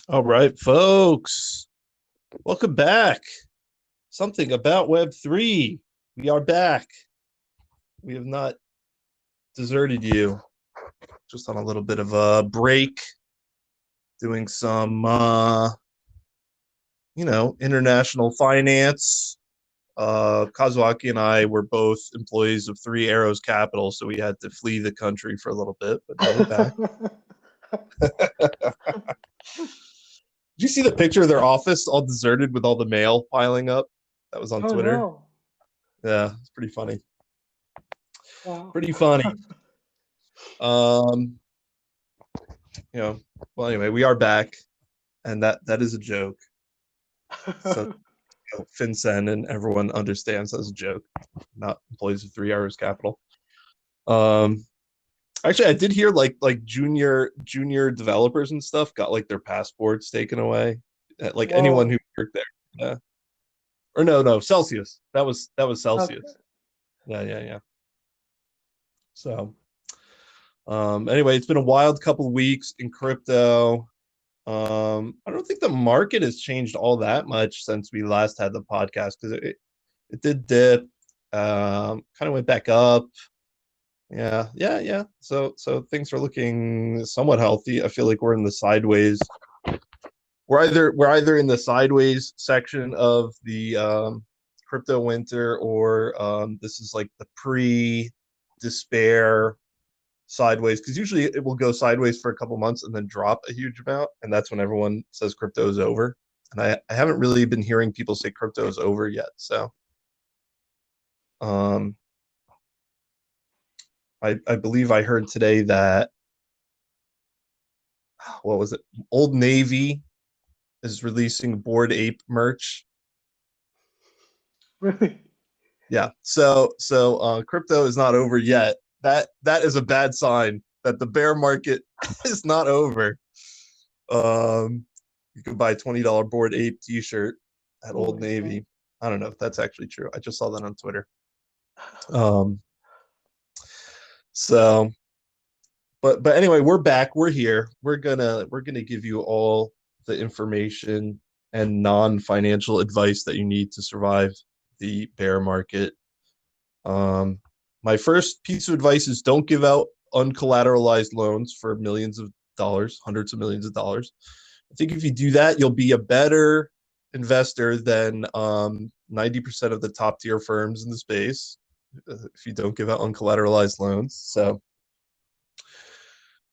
All right, folks. Welcome back. Something about Web3. We are back. We have not deserted you. Just on a little bit of a break, doing some international finance. Kazuaki and I were both employees of Three Arrows Capital, so we had to flee the country for a little bit, but now we're back. Did you see the picture of their office all deserted with all the mail piling up? That was on Oh Twitter. no. Yeah, it's pretty funny. Wow. Pretty funny. Um, well, anyway, we are back, and that is a joke. So FinCEN and everyone understands that's a joke, not employees of Three Arrows Capital. Um, Actually, I did hear like junior developers and stuff got like their passports taken away. Like anyone Whoa. who worked there. Yeah. Or no, Celsius. That was Okay. Celsius. Yeah. So anyway, it's been a wild couple of weeks in crypto. I don't think the market has changed all that much since we last had the podcast because it did dip, kind of went back up. Yeah. So things are looking somewhat healthy. I feel like we're in the sideways. We're either in the sideways section of the crypto winter, or this is like the pre despair sideways, because usually it will go sideways for a couple months and then drop a huge amount, and that's when everyone says crypto is over. And I haven't really been hearing people say crypto is over yet. So um, I believe I heard today that, what was it? Old Navy is releasing Bored Ape merch. Really? Yeah. So crypto is not over yet. That is a bad sign that the bear market is not over. You can buy $20 Bored Ape T-shirt at Oh Old my God. Navy. I don't know if that's actually true. I just saw that on Twitter. Um, so, but anyway, we're back. We're here. We're gonna give you all the information and non-financial advice that you need to survive the bear market. Um, my first piece of advice is don't give out uncollateralized loans for millions of dollars, hundreds of millions of dollars. I think if you do that, you'll be a better investor than 90% of the top tier firms in the space if you don't give out uncollateralized loans.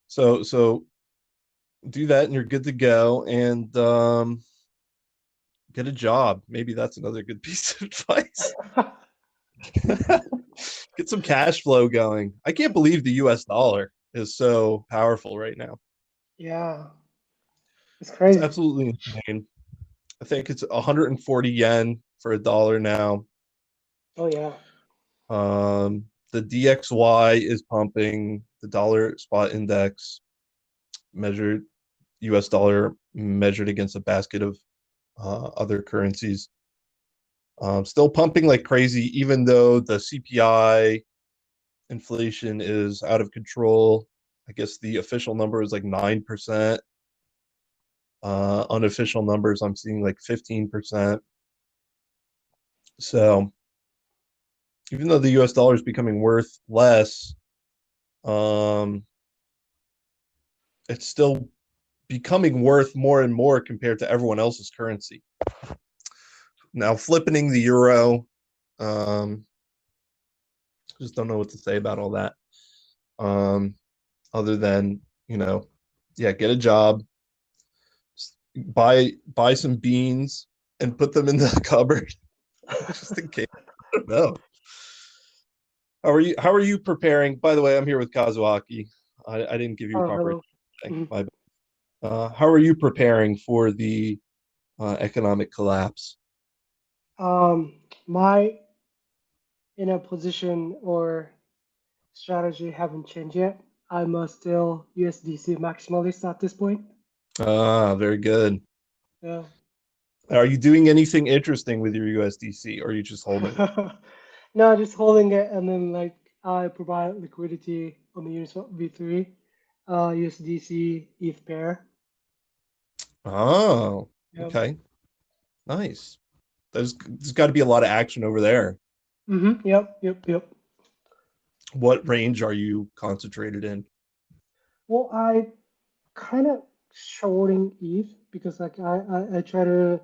So do that and you're good to go. And get a job. Maybe that's another good piece of advice. Get some cash flow going. I can't believe the US dollar is so powerful right now. Yeah. It's It's crazy. absolutely insane. I think it's 140 yen for a dollar now. Oh yeah. The DXY is pumping, the dollar spot index measured, US dollar measured against a basket of other currencies. Still pumping like crazy, even though the CPI inflation is out of control. I guess the official number is like 9%. Unofficial numbers, I'm seeing like 15%. So even though the US dollar is becoming worth less, um, it's still becoming worth more and more compared to everyone else's currency. Now, flipping the euro, um, just don't know what to say about all that. Um, Other than, yeah, get a job, buy some beans, and put them in the cupboard just in case. I don't know. How are you preparing? By the way, I'm here with Kazuaki. I didn't give you a Oh, proper hello. thing. Mhm. How are you preparing for the economic collapse? My position or strategy haven't changed yet. I'm still USDC maximalist at this point. Very good. Yeah. Are you doing anything interesting with your USDC, or are you just holding it? No, just holding it and then like I provide liquidity on the Uniswap V3, USDC ETH pair. Oh, Yep. okay. Nice. There's got to be a lot of action over there. Yep. Yep. Yep. What range are you concentrated in? Well, I kind of shorting ETH because like I try to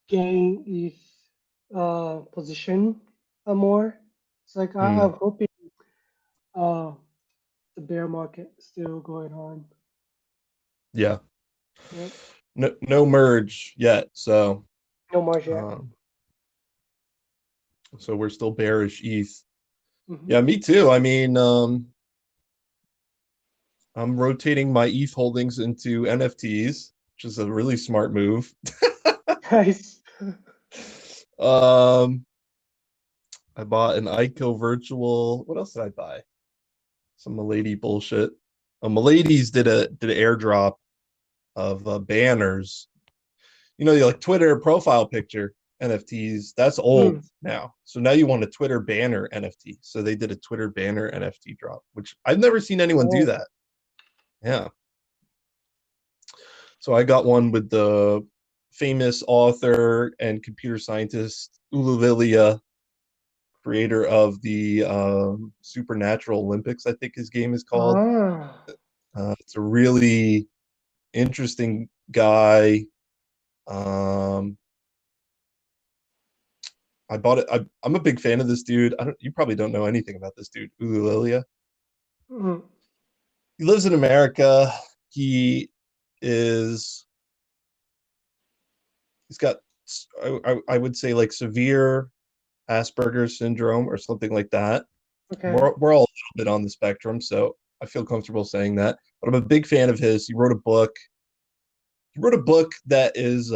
gain ETH position more. It's like Hmm. I'm hoping uh the bear market still going on. Yeah. Yep. No merge yet, No more yet. um, so we're still bearish ETH. Hmm. Yeah, me too. I mean, I'm rotating my ETH holdings into NFTs, which is a really smart move. Nice. Um, I bought an ICO virtual. What else did I buy? Some Milady bullshit. Milady's did an airdrop of banners. You know, like Twitter profile picture NFTs. That's old Mm. now. So now you want a Twitter banner NFT. So they did a Twitter banner NFT drop, which I've never seen anyone do Oh. that. Yeah. So I got one with the famous author and computer scientist Ululilia, creator of the Supernatural Olympics, I think his game is called. Ah. It's a really interesting guy. Um, I bought it. I'm a big fan of this dude. I don't. You probably don't know anything about this dude, Ululilia. Mm. He lives in America. He is. He's got. I would say like severe Asperger's syndrome or something like that. Okay. We're all a little bit on the spectrum, so I feel comfortable saying that. But I'm a big fan of his. He wrote a book. He wrote a book that is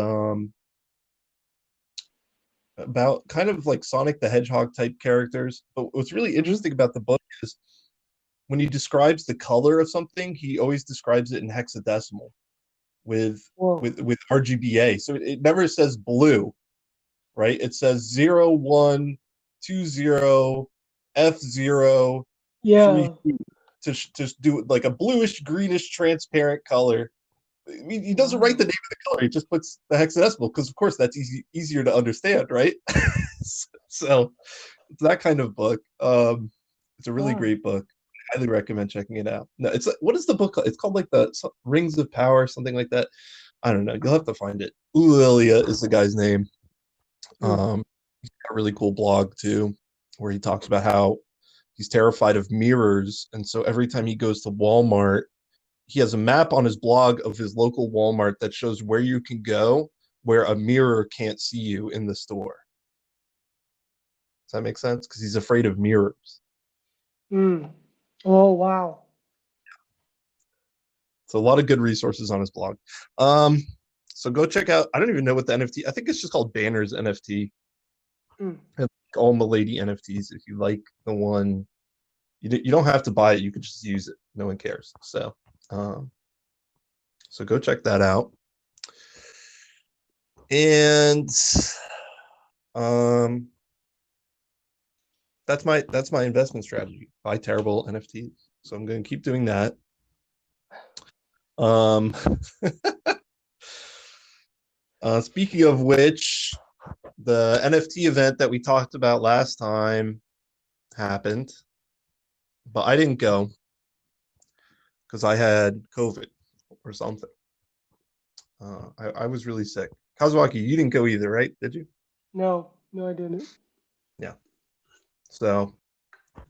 about kind of like Sonic the Hedgehog type characters. But what's really Hmm. interesting about the book is when he describes the color of something, he always describes it in hexadecimal with Whoa. with RGBA. So it never says blue, right? It says 0120 F 0 3 Yeah. to do like a bluish greenish transparent color. I mean, he doesn't write Wow. the name of the color. He just puts the hexadecimal because, of course, that's easier to understand, right? So it's that kind of book. It's a really Wow. great book. I highly recommend checking it out. No, it's like, what is the book called? It's called like the Rings of Power, something like that. I don't know. You'll have to find it. Ulilia is the guy's name. Mm. He's got a really cool blog too, where he talks about how he's terrified of mirrors, and so every time he goes to Walmart, he has a map on his blog of his local Walmart that shows where you can go where a mirror can't see you in the store. Does that make sense? Because he's afraid of mirrors. Mm. Oh wow. So a lot of good resources on his blog. Um, so go check out. I don't even know what the NFT. I think it's just called Banners NFT. Mm. And all Milady NFTs. If you like the one, you don't have to buy it. You can just use it. No one cares. Um, so go check that out. And um, that's my investment strategy. Buy terrible NFTs. So I'm going to keep doing that. Um, speaking of which, the NFT event that we talked about last time happened, but I didn't go because I had COVID or something. I was really sick. Kazuaki, you didn't go either, right? Did you? No, no, I didn't. Yeah. So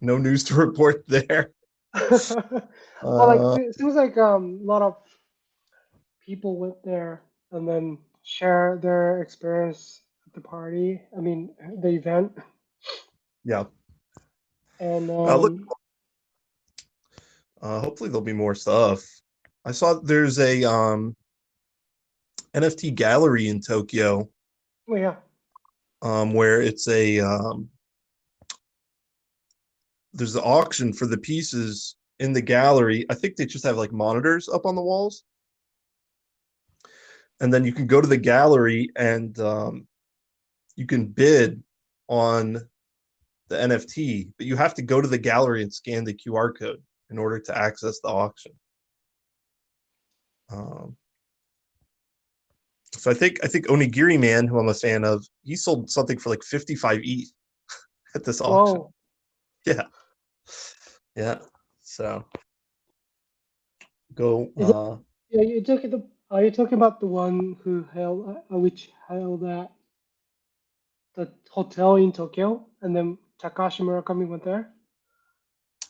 no news to report there. Well, like Uh, it seems like a lot of people went there and then share their experience at the party. I mean, the event, yeah. and Look, hopefully there'll be more stuff. I saw there's a NFT gallery in Tokyo, well, yeah. where it's a there's the auction for the pieces in the gallery. I think they just have like monitors up on the walls, and then you can go to the gallery and you can bid on the NFT, but you have to go to the gallery and scan the QR code in order to access the auction. Um, So I think Onigiri Man, who I'm a fan of, he sold something for like 55 ETH at this auction. Whoa. Yeah, yeah. So go. Is it, yeah, are you talking about the one who held, which held at the hotel in Tokyo, and then Takashi Murakami went there?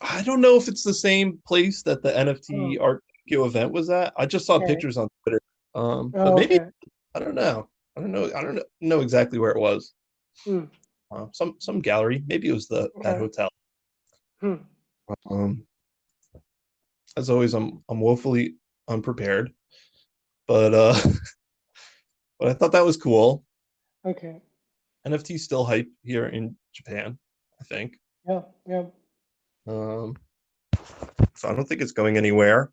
I don't know if it's the same place that the NFT Oh, Art Tokyo event was at. I just saw okay. pictures on Twitter. But Oh, maybe okay. I don't know. I don't know exactly where it was. Hmm. Some gallery. Maybe it was the that Okay. hotel. Hmm. Um, as always, I'm woefully unprepared, but but I thought that was cool. Okay. NFT still hype here in Japan, I think. Yeah. Yeah. Um, so I don't think it's going anywhere.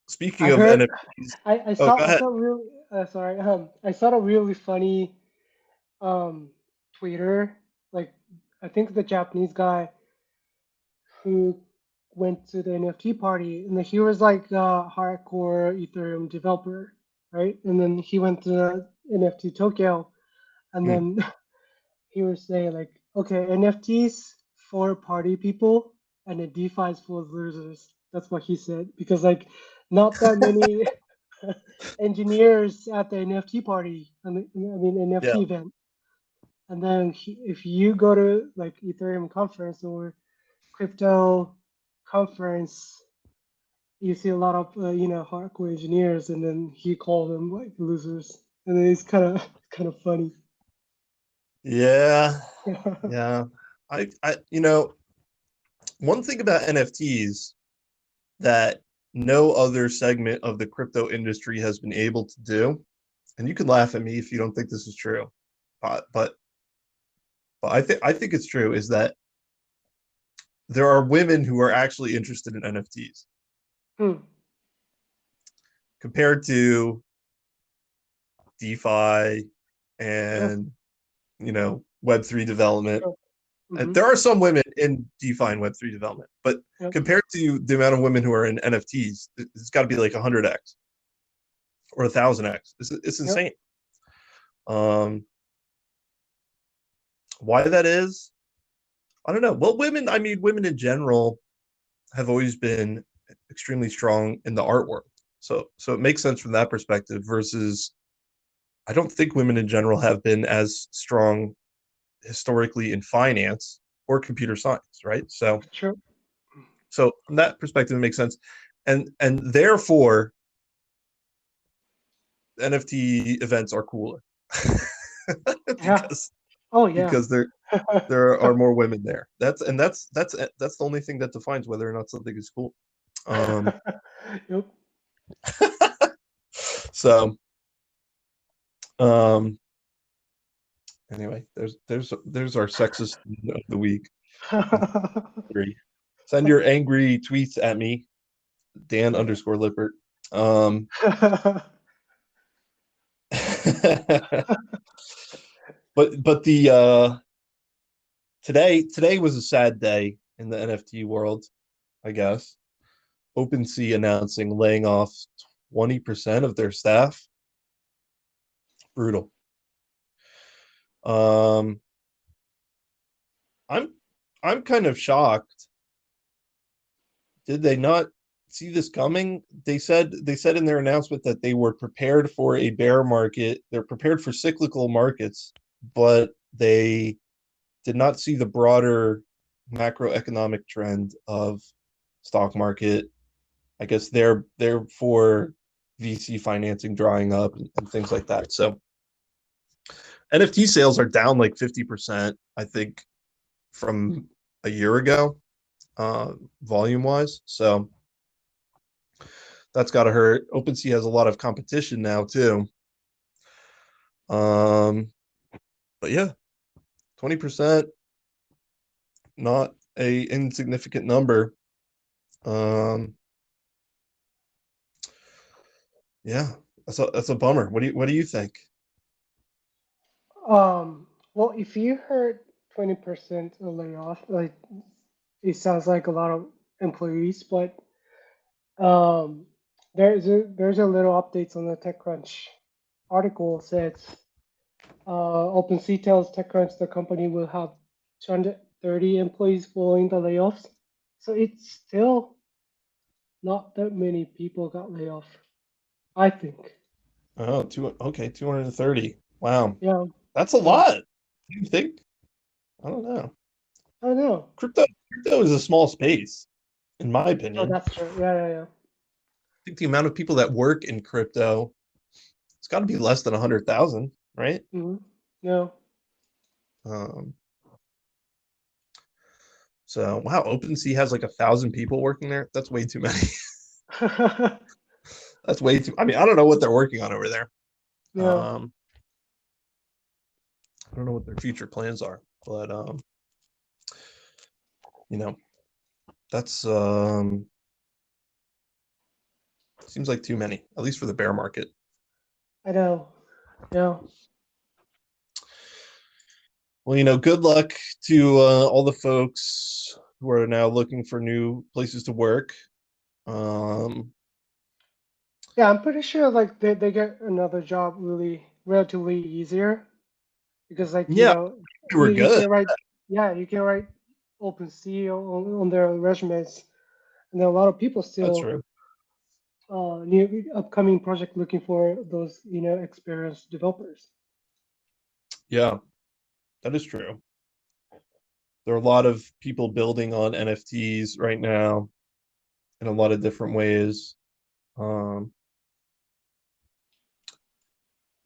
Speaking I of heard. NFTs, I oh, saw. go I ahead. saw really. Sorry. I saw a really funny um tweeter. Like, I think the Japanese guy who went to the NFT party, and he was like a hardcore Ethereum developer, right? And then he went to NFT Tokyo, and Hmm. then he was saying like, okay, NFTs for party people, and then DeFi is for losers. That's what he said because like not that many engineers at the NFT party, I mean Yeah. NFT event. And then if you go to like Ethereum conference or crypto conference, you see a lot of hardcore engineers, and then he called them like losers, and then it's kind of funny. Yeah. Yeah. One thing about NFTs that no other segment of the crypto industry has been able to do, and you can laugh at me if you don't think this is true, but I think it's true, is that there are women who are actually interested in NFTs Hmm. compared to DeFi Yeah. and Web3 development. Sure. Mm-hmm. There are some women in DeFi and Web3 development, but Yep. compared to the amount of women who are in NFTs, it's got to be like 100x or 1,000x. It's Yep. insane. Um, why that is, I don't know. Well, women in general have always been extremely strong in the art world. So it makes sense from that perspective versus I don't think women in general have been as strong historically in finance or computer science, right? Sure. So from that perspective, it makes sense, and therefore NFT events are cooler Yeah. because Oh yeah. because there are more women there. That's the only thing that defines whether or not something is cool. Um, Yep. so um, anyway, there's our sexist of the week. Angry. Send your angry tweets at me, Dan underscore Lippert. Um, but the today was a sad day in the NFT world, I guess. OpenSea announcing laying off 20% of their staff. Brutal. Um, I'm I'm kind of shocked. Did they not see this coming? They said in their announcement that they were prepared for a bear market. They're prepared for cyclical markets, but they did not see the broader macroeconomic trend of stock market. I guess they're for VC financing drying up and things like that. So NFT sales are down like 50%, I think, from a year ago, volume wise. So that's got to hurt. OpenSea has a lot of competition now too. Um, but yeah, 20%, not a insignificant number. Um, yeah, that's a bummer. What do you think? Well, if you heard 20% layoff, like it sounds like a lot of employees, but um, there's a little updates on the TechCrunch. article says OpenSea tells TechCrunch the company will have 230 employees following the layoffs. So it's still not that many people got laid off, I think. Oh, okay, 230. Wow. Yeah, That's a yeah. lot. Do you think? I don't know. I don't know. Crypto is a small space, in my Oh, opinion. that's true. Yeah, yeah, yeah. I think the amount of people that work in crypto, it's got to be less than 100,000, right? Mm-hmm. Yeah. Um, so wow, OpenSea has like 1,000 people working there. That's way too many. That's way too. I mean, I don't know what they're working on over there. Yeah. Um, I don't know what their future plans are, but you know, that's seems like too many, at least for the bear market. I know. Yeah. Well, good luck to all the folks who are now looking for new places to work. Um, Yeah, I'm pretty sure like they get another job really relatively easier because like yeah, they were you good. can write, yeah, you can write OpenSea on their resumes, and then a lot of people That's still true. new upcoming project looking for those experienced developers. Yeah, that is true. There are a lot of people building on NFTs right now in a lot of different ways. Um,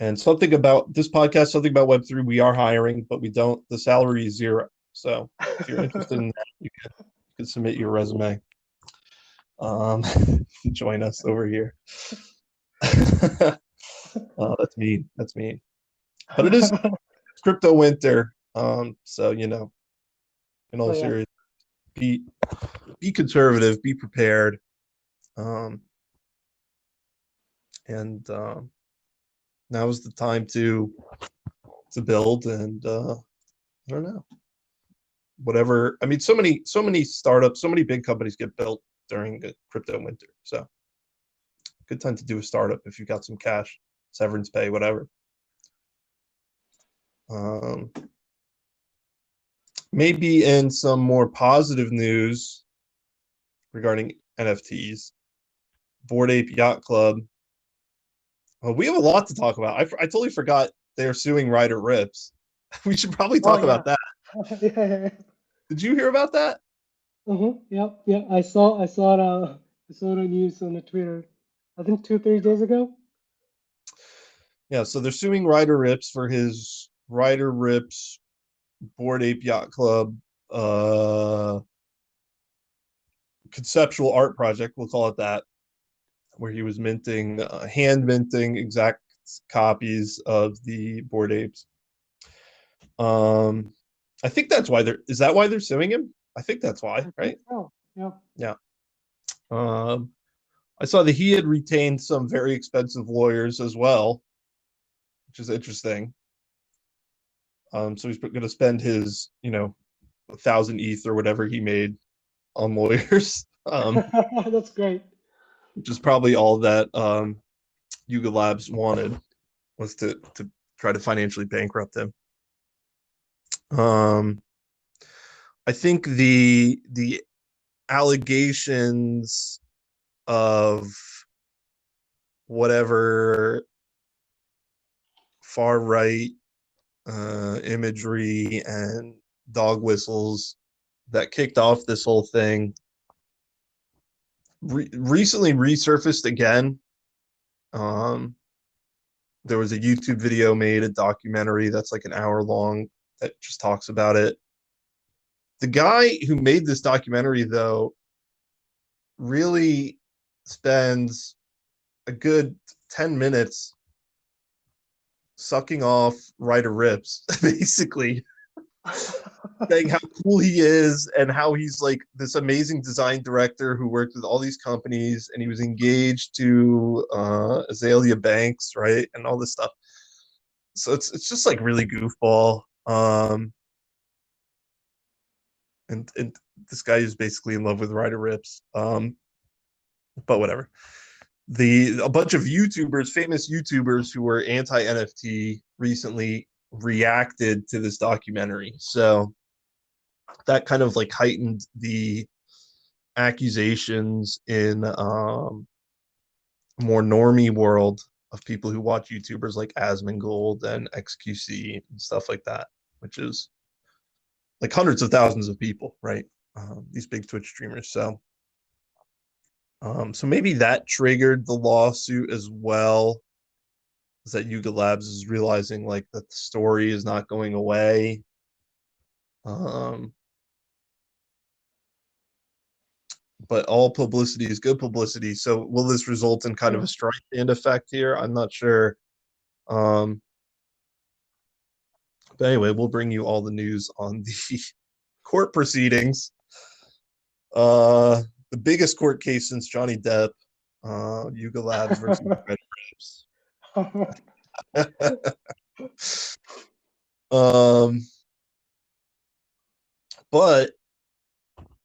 and something about this podcast, something about Web3, we are hiring, but we don't, the salary is zero. So if you're interested in that, you can submit your resume to join us over here. That's mean. That's mean. But it is crypto winter. So in Oh all yeah, seriousness, be be conservative, be prepared. Um, and now is the time to build and I don't know. Whatever. I mean, so many startups, so many big companies get built during the crypto winter. So good time to do a startup if you got some cash, severance pay, whatever. Um, maybe in some more positive news regarding NFTs, Board Ape Yacht Club. We have a lot to talk about. I totally forgot they're suing Ryder Rips. We should probably oh talk yeah, about that. yeah, yeah, yeah. Did you hear about that? Yeah, yeah. I saw the news on the Twitter. I think 2 3 days ago. Yeah, so they're suing Ryder Rips for his Ryder Rips Board Ape Yacht Club uh conceptual art project, we'll call it that, where he was minting, hand minting exact copies of the Board Apes. Um, I think that's why is that why they're suing him? I think that's why, I think right? so. Yeah. Yeah. Um, I saw that he had retained some very expensive lawyers as well, which is interesting. So he's going to spend his, 1,000 ETH or whatever he made on lawyers, That's great. which is probably all that Yuga Labs wanted, was to try to financially bankrupt him. Um, I think the allegations of whatever far right imagery and dog whistles that kicked off this whole thing recently resurfaced again. Um, there was a YouTube video made, a documentary that's like an hour long that just talks about it. The guy who made this documentary, though, really spends a good 10 minutes sucking off Ryder Rips, basically saying how cool he is and how he's like this amazing design director who worked with all these companies and he was engaged to Azalea Banks, right? And all this stuff. So it's just like really goofball. And this guy is basically in love with Ryder Rips. But whatever. a bunch of YouTubers, famous YouTubers who were anti-NFT recently reacted to this documentary. So that kind of like heightened the accusations in more normie world of people who watch YouTubers like Asmongold and XQC and stuff like that, which is like hundreds of thousands of people, right? These big Twitch streamers. So maybe that triggered the lawsuit as well. Is that Yuga Labs is realizing like that the story is not going away. Um, but all publicity is good publicity. So will this result in kind of a strike and effect here? I'm not sure. Um, but anyway, we'll bring you all the news on the court proceedings. The biggest court case since Johnny Depp, Yuga Labs versus Red Grapes. But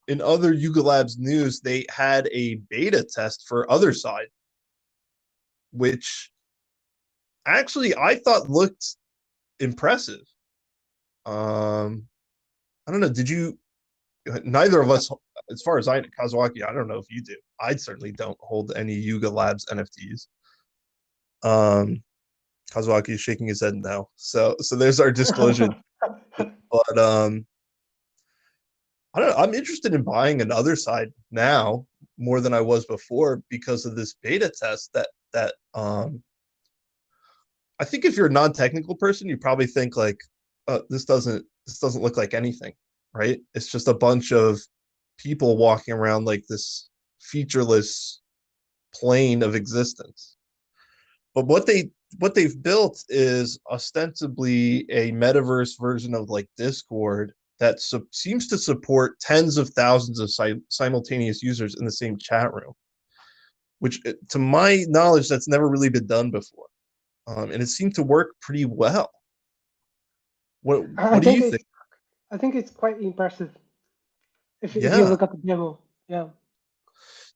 in other Yuga Labs news, they had a beta test for Other Side, which actually I thought looked impressive. I don't know. Did you? Neither of us, as far as I know, Kazuaki, I don't know if you do. I certainly don't hold any Yuga Labs NFTs. Kazuaki is shaking his head no. So there's our disclosure. But I don't know. I'm interested in buying another side now more than I was before because of this beta test that I think if you're a non-technical person, you probably think like, this doesn't look like anything, right? It's just a bunch of people walking around like this featureless plane of existence. But what they've built is ostensibly a metaverse version of like Discord that seems to support tens of thousands of simultaneous users in the same chat room, which, to my knowledge, that's never really been done before, and it seemed to work pretty well. What do you think? I think it's quite impressive if you Yeah, look at the demo. Yeah.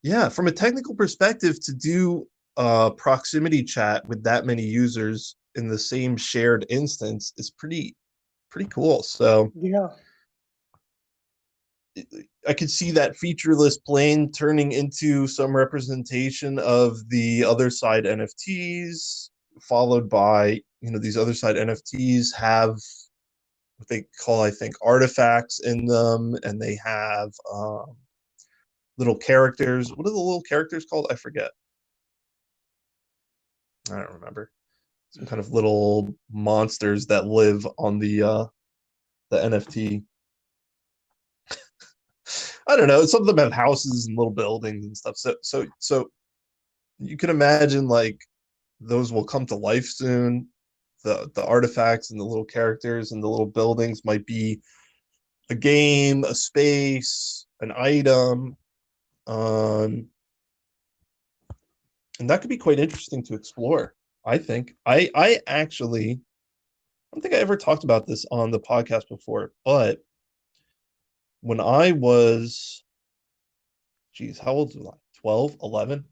yeah. From a technical perspective, to do proximity chat with that many users in the same shared instance is pretty cool. So Yeah. I could see that featureless plane turning into some representation of the Other Side NFTs, followed by, these Other Side NFTs have what they call, I think, artifacts in them, and they have little characters. What are the little characters called? I forget. I don't remember. Some kind of little monsters that live on the NFT. I don't know. Some of them have houses and little buildings and stuff. So you can imagine like those will come to life soon. The artifacts and the little characters and the little buildings might be a game, a space, an item, and that could be quite interesting to explore. I think I actually, I don't think I ever talked about this on the podcast before, but when I was, geez, how old was I? 12, 11,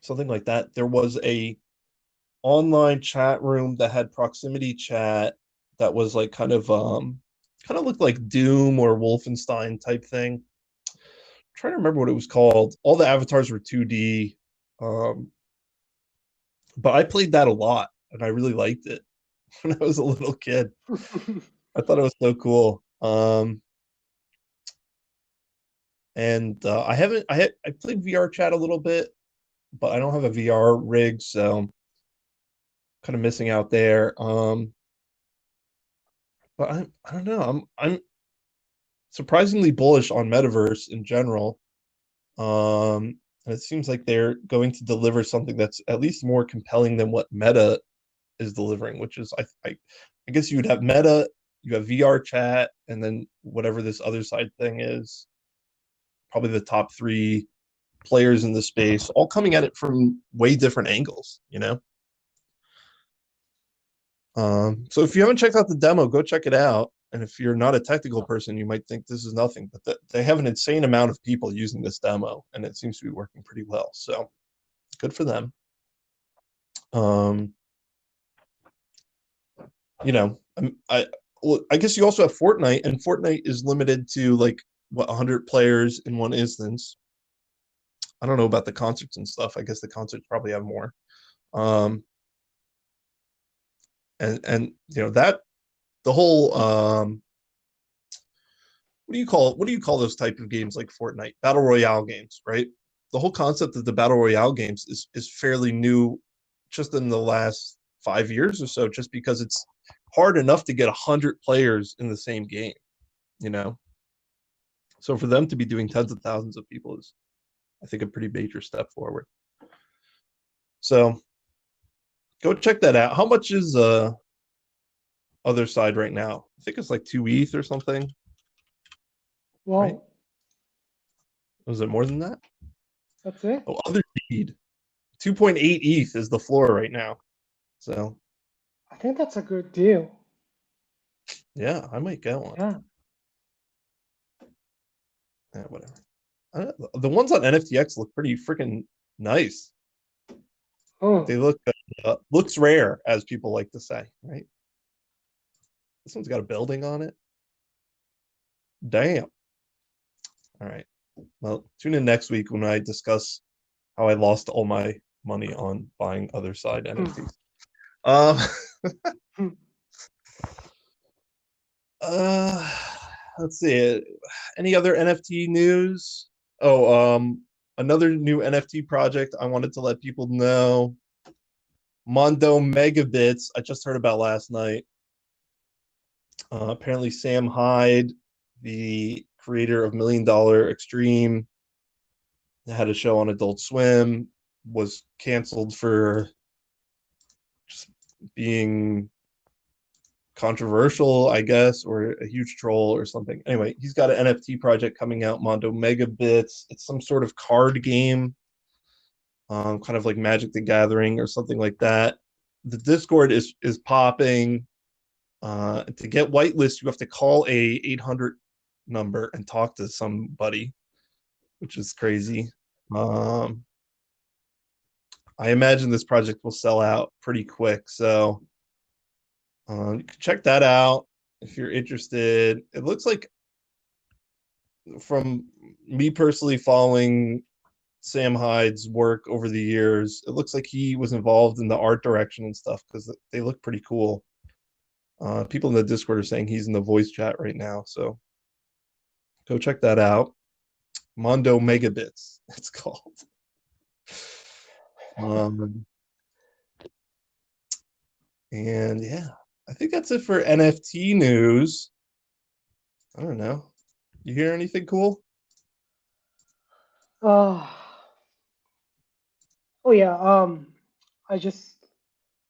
something like that. There was a online chat room that had proximity chat that was like kind of looked like Doom or Wolfenstein type thing. I'm trying to remember what it was called. All the avatars were 2D. Um, but I played that a lot and I really liked it when I was a little kid. I thought it was so cool. And I haven't I played VR chat a little bit, but I don't have a VR rig, so I'm kind of missing out there. But I don't know. I'm surprisingly bullish on metaverse in general. And it seems like they're going to deliver something that's at least more compelling than what Meta is delivering, which is I guess you would have Meta, you have VR chat, and then whatever this other side thing is, probably the top three players in the space, all coming at it from way different angles. So if you haven't checked out the demo, go check it out. And if you're not a technical person, you might think this is nothing, but they have an insane amount of people using this demo, and it seems to be working pretty well. So good for them. You know, I guess you also have Fortnite, and Fortnite is limited to like what 100 players in one instance. I don't know about the concerts and stuff. I guess the concerts probably have more. Um, and you know that the whole what do you call those type of games like Fortnite battle royale games, right? The whole concept of the battle royale games is fairly new, just in the last 5 years or so, just because it's hard enough to get 100 players in the same game, you know. So for them to be doing tens of thousands of people is, I think, a pretty major step forward. So go check that out. How much is other side right now? I think it's like 2 ETH or something, right? Wow, Was it more than that? that's it. Oh, other seed 2.8 ETH is the floor right now. So I think that's a good deal. yeah, I might get one. Yeah. Yeah, whatever. The ones on NFTX look pretty freaking nice. Oh, They look looks rare, as people like to say, right? This one's got a building on it. Damn. All right. Well, tune in next week when I discuss how I lost all my money on buying other side NFTs. Um, hmm. uh, let's see. Any other NFT news? Oh, another new NFT project I wanted to let people know. Mondo Megabits. I just heard about last night. Apparently, Sam Hyde, the creator of Million Dollar Extreme, had a show on Adult Swim, was canceled for just being controversial, I guess, or a huge troll or something. Anyway, he's got an NFT project coming out, Mondo Megabits. It's some sort of card game, kind of like Magic the Gathering or something like that. The Discord is popping. To get whitelist, you have to call a 800 number and talk to somebody, which is crazy. Um, I imagine this project will sell out pretty quick, so you can check that out if you're interested. It looks like, from me personally following Sam Hyde's work over the years, it looks like he was involved in the art direction and stuff because they look pretty cool. People in the Discord are saying he's in the voice chat right now, so go check that out. Mondo Megabits, it's called. Um, and yeah, I think that's it for NFT news. I don't know. You hear anything cool? Uh, oh yeah. I just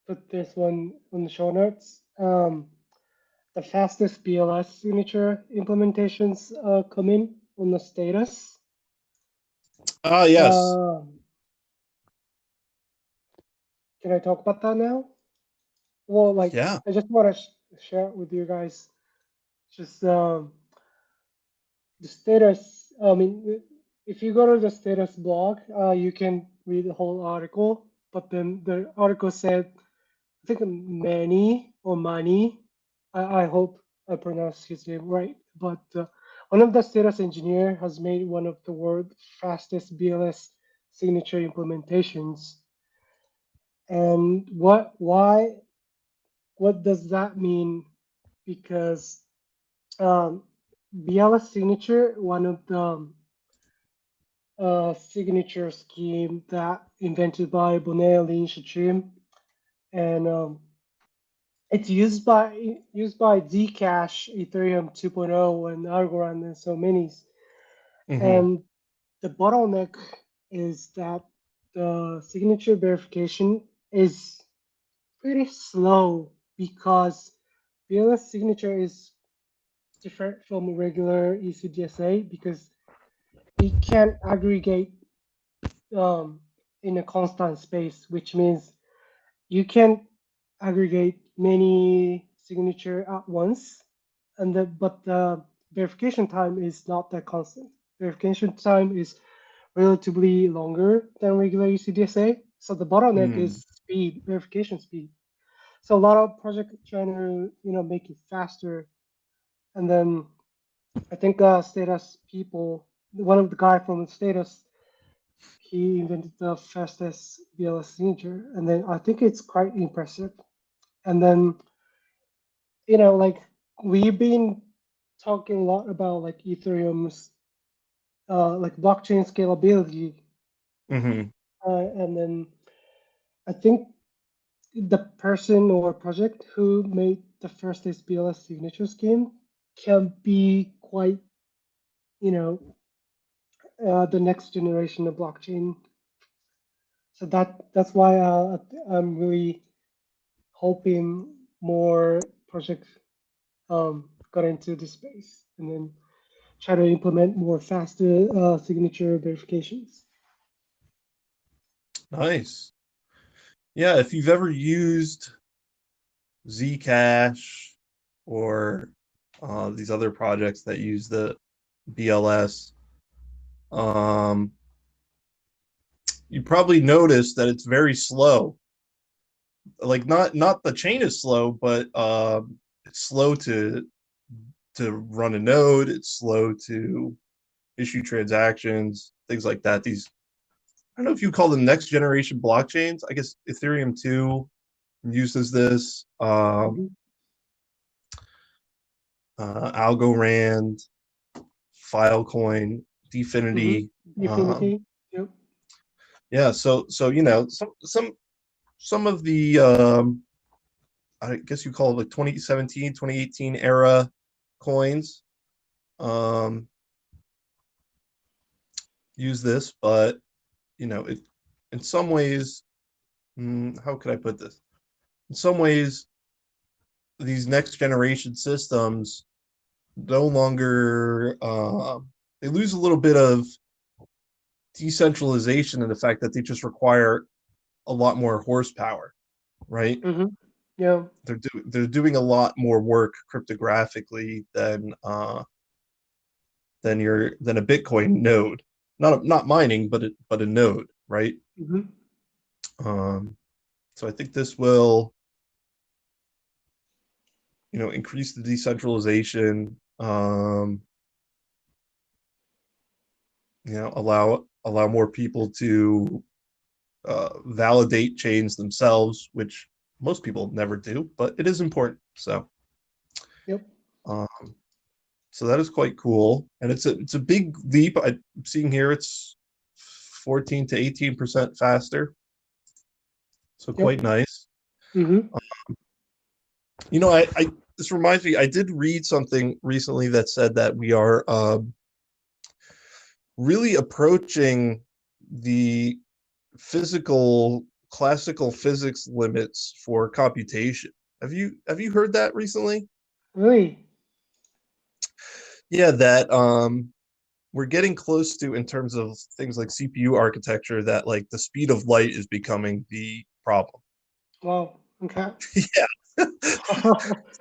put this one on the show notes. The fastest BLS signature implementations coming on the status. Ah, yes. Um, can I talk about that now? Well, like Yeah. I just want to share it with you guys. Just the status. I mean, if you go to the status blog, you can read the whole article. But then the article said, I think Manny or Mani. I hope I pronounced his name right. But one of the status engineer has made one of the world's fastest BLS signature implementations. And what does that mean? Because BLS signature, one of the signature scheme that invented by Bonet Lin Shachim, and it's used by Zcash, Ethereum 2.0, and Algorand, and so many. Hmm. And the bottleneck is that the signature verification is pretty slow because BLS signature is different from regular ECDSA because it can aggregate um, in a constant space, which means you can aggregate many signature at once, but the verification time is not that constant. Verification time is relatively longer than regular UCDSA. So the bottleneck Hmm. is speed, verification speed. So a lot of projects trying to, make it faster. And then I think Status people, one of the guy from Status, he invented the fastest BLS signature, and then I think it's quite impressive. And then like we've been talking a lot about like Ethereum's like blockchain scalability, Hmm. and then I think the person or project who made the first SBLS signature scheme can be quite, you know, the next generation of blockchain. So that's why I'm really hoping more projects got into this space and then try to implement more faster signature verifications. Nice. Yeah, if you've ever used Zcash or these other projects that use the BLS, um, you probably noticed that it's very slow. Like not the chain is slow, but it's slow to run a node. It's slow to issue transactions, things like that. These I don't know if you call them next generation blockchains. I guess Ethereum 2 uses this. Hmm. Algorand, Filecoin, Hmm. Dfinity. Infinity. Yep. Yeah, so some of the I guess you call it like 2017, 2018 era coins um, use this, but it in some ways, how could I put this? In some ways, these next generation systems no longer they lose a little bit of decentralization in the fact that they just require a lot more horsepower, right? Hmm. Yeah. They're doing a lot more work cryptographically than a Bitcoin node. Not mining, but a node, right? Hmm. Um, so I think this will, increase the decentralization, allow more people to validate chains themselves, which most people never do, but it is important. Yep. Um, so that is quite cool, and it's a big leap. I'm seeing here it's 14 to 18% faster, so Yep. quite nice. Hmm. I this reminds me, I did read something recently that said that we are really approaching the physical classical physics limits for computation. Have you heard that recently? Really. Yeah, that we're getting close to in terms of things like CPU architecture that like the speed of light is becoming the problem. Wow. Okay. Yeah.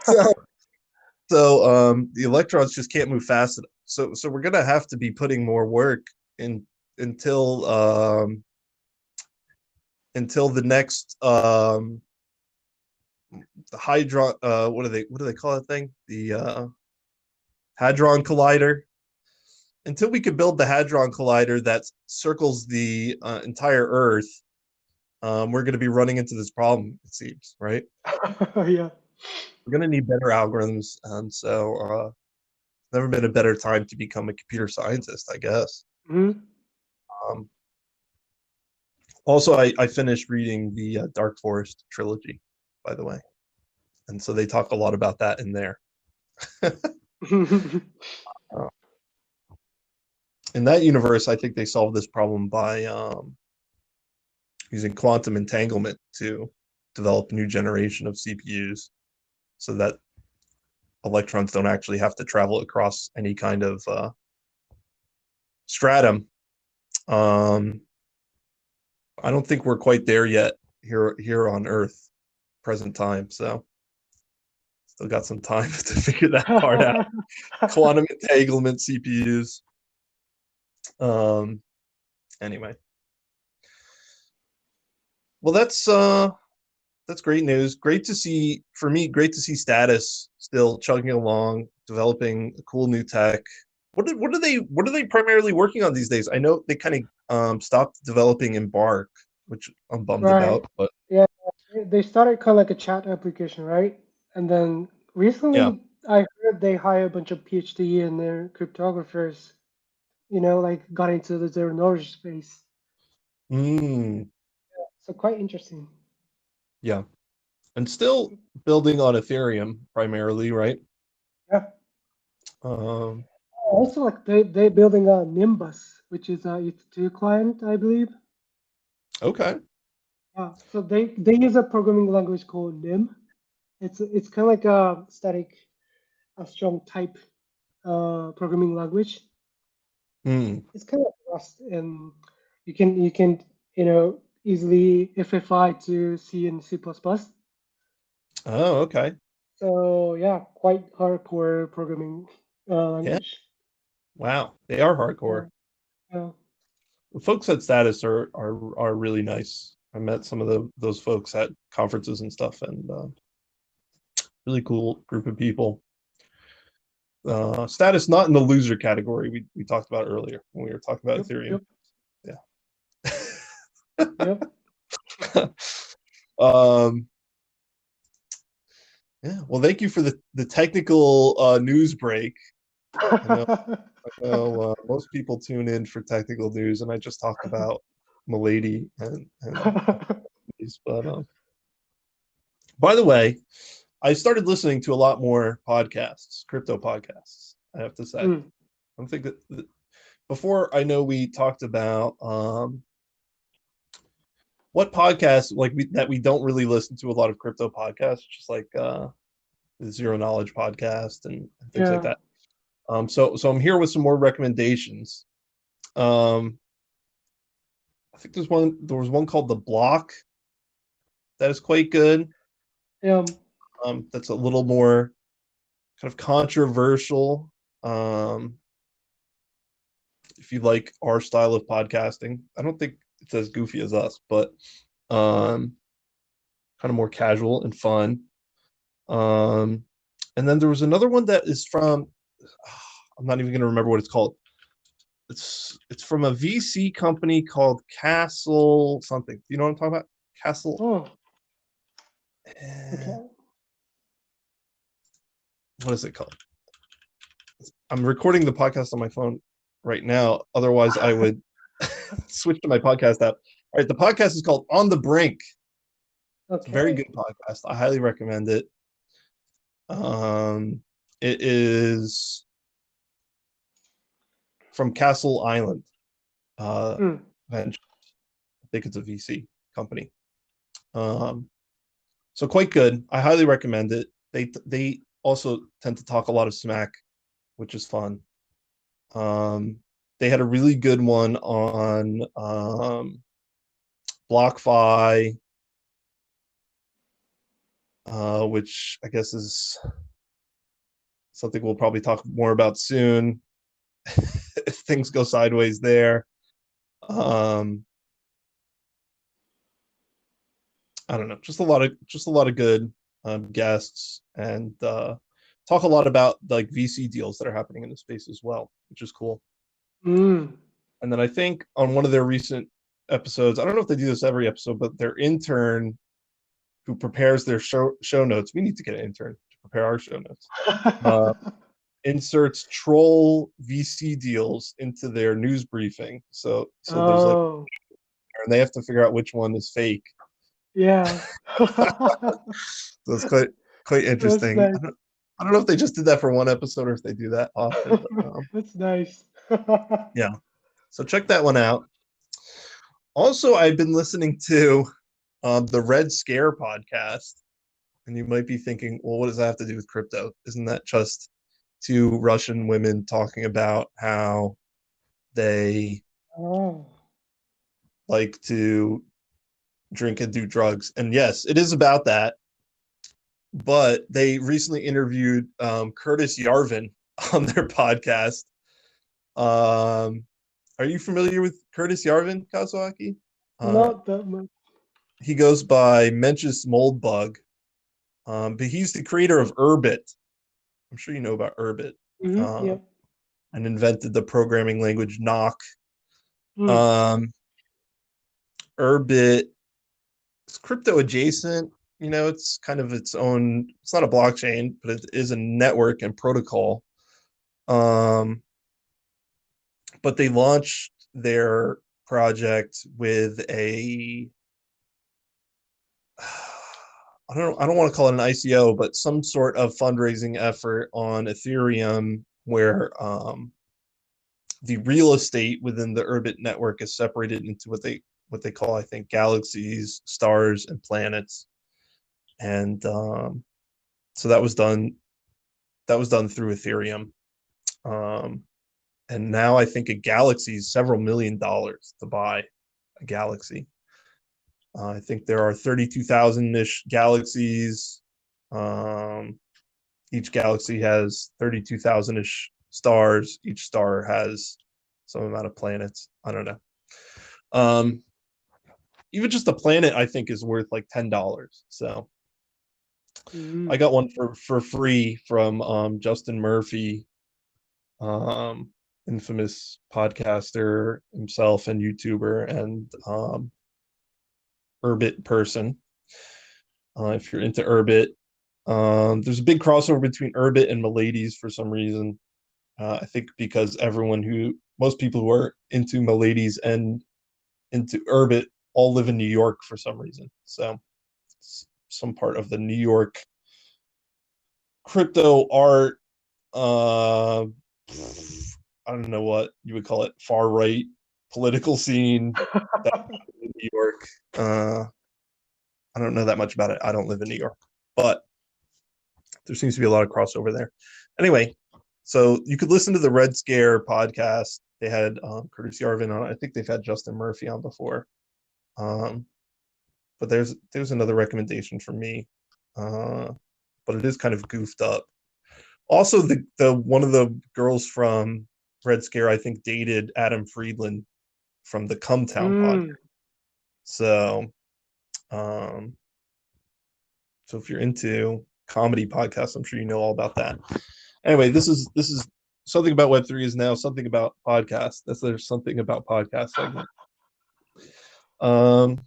so so the electrons just can't move fast enough. So we're gonna have to be putting more work in until until the next the hydron what do they call that thing? The hadron collider. Until we can build the hadron collider that circles the entire Earth, we're going to be running into this problem. It seems right. Yeah. We're going to need better algorithms, and so never been a better time to become a computer scientist, I guess. Hmm. Um, Also, I finished reading the Dark Forest trilogy, by the way, and so they talk a lot about that in there. Uh, in that universe, I think they solved this problem by using quantum entanglement to develop a new generation of CPUs, so that electrons don't actually have to travel across any kind of stratum. Um, I don't think we're quite there yet here on Earth, present time. So still got some time to figure that part out. Quantum entanglement CPUs. Um, Anyway, well, that's great news. Great to see for me. Great to see Status still chugging along, developing cool new tech. What are they primarily working on these days? I know they kind of stopped developing Embark, which I'm bummed Right. about. But Yeah. They started kind of like a chat application, right? And then yeah, recently, I heard they hire a bunch of PhD and their cryptographers, like got into the zero knowledge space. mm, So quite interesting. yeah, and still building on Ethereum primarily, right? Yeah. Um, Also, like they building a Nimbus, which is a ETH2 client, I believe. okay. So they use a programming language called Nim. It's kind of like a static, a strong type programming language. Mm. It's kind of like Rust, and you can easily FFI to C and C++. Oh, okay. So yeah, quite hardcore programming Yeah. language. Wow, they are Yeah, hardcore. yeah. The folks at Status are really nice. I met some of those folks at conferences and stuff, and really cool group of people. Status not in the loser category we talked about earlier when we were talking about Yep, Ethereum. yep, Yeah. yep. um, yeah. Well, thank you for the technical news break. I know most people tune in for technical news, and I just talked about Milady and these. But by the way, I started listening to a lot more podcasts, crypto podcasts. I have to say, Mm, I think that before I know we talked about what podcasts that we don't really listen to a lot of crypto podcasts, just like the Zero Knowledge podcast and things like yeah. that. So I'm here with some more recommendations. Um, I think there was one called The Block that is quite good. Yeah. That's a little more kind of controversial. Um, if you like our style of podcasting, I don't think it's as goofy as us, but um, kind of more casual and fun. Um, and then there was another one that is from I'm not even going to remember what it's called. It's from a VC company called Castle something. Do you know what I'm talking about? Castle. Oh, eh, okay. what is it called? I'm recording the podcast on my phone right now. Otherwise, I would switch to my podcast app. All right, the podcast is called On the Brink. It's a very Okay. good podcast. I highly recommend it. Um, it is from Castle Island uh, Mm, Venture. I think it's a VC company. Um, so quite good. I highly recommend it. They also tend to talk a lot of smack, which is fun. Um, they had a really good one on BlockFi, which I guess is something we'll probably talk more about soon if things go sideways there. Um, I don't know, just a lot of good guests and talk a lot about like VC deals that are happening in the space as well, which is cool. mm. And then I think on one of their recent episodes, I don't know if they do this every episode, but their intern who prepares their show notes, we need to get an intern to prepare our show notes. Uh, inserts troll VC deals into their news briefing. So there's like, Oh, and they have to figure out which one is fake. yeah. So it's quite That's interesting. nice. I don't know if they just did that for one episode or if they do that often, but That's nice. yeah. So check that one out. Also, I've been listening to the Red Scare podcast, and you might be thinking, well, what does that have to do with crypto? Isn't that just two Russian women talking about how they Oh. like to drink and do drugs? And yes, it is about that. But they recently interviewed Curtis Yarvin on their podcast. Um, Are you familiar with Curtis Yarvin, Kazawaki? Uh, Not that much. he goes by Mencius Moldbug, but he's the creator of Urbit. I'm sure you know about Urbit, uh, Yep. and invented the programming language Knock. Mm. Um, Urbit is crypto adjacent. You know, it's kind of its own. It's not a blockchain, but it is a network and protocol. Um, but they launched their project with a I don't want to call it an ICO, but some sort of fundraising effort on Ethereum where the real estate within the Urbit network is separated into what they call, I think, galaxies, stars, and planets. And so that was done. That was done through Ethereum. Um, and now I think a galaxy is several $1 million to buy a galaxy. I think there are 32,000-ish galaxies. Um, each galaxy has 32,000-ish stars. Each star has some amount of planets. I don't know. Um, even just a planet, I think, is worth like $10. So I Mm. got one for free from Justin Murphy, um, infamous podcaster himself and YouTuber and Urbit person. If you're into Urbit, there's a big crossover between Urbit and Miladies for some reason. I think because most people who are into Miladies and into Urbit all live in New York for some reason. So it's some part of the New York crypto art, uh, I don't know what you would call it, far right political scene that in New York. Uh, I don't know that much about it. I don't live in New York, but there seems to be a lot of crossover there. Anyway, so you could listen to the Red Scare podcast. They had Curtis Yarvin on. I think they've had Justin Murphy on before. Um, but there's another recommendation from me. Uh, but it is kind of goofed up. Also, the one of the girls from Red Scare, I think, dated Adam Friedland from the Cumtown podcast. Mm. So, um, so if you're into comedy podcasts, I'm sure you know all about that. Anyway, this is something about Web3 is now something about podcasts. There's something about podcast segment. Um,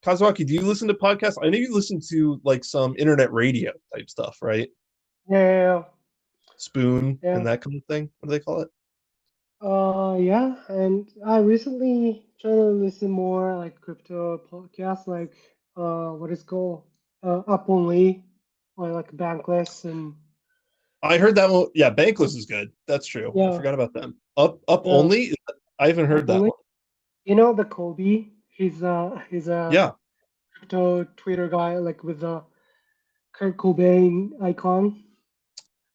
Kazuaki, do you listen to podcasts? I know you listen to like some internet radio type stuff, right? Yeah. Spoon Yeah. and that kind of thing. What do they call it? Yeah, and I recently try to listen more like crypto podcasts, like what is called Up Only, or like Bankless, and I heard that one. Yeah, Bankless is good. That's true. I yeah, forgot about them. Up yeah, only. I haven't Up heard that Only. one. You know the Kobe? He's a Yeah, crypto Twitter guy, like with the Kurt Cobain icon.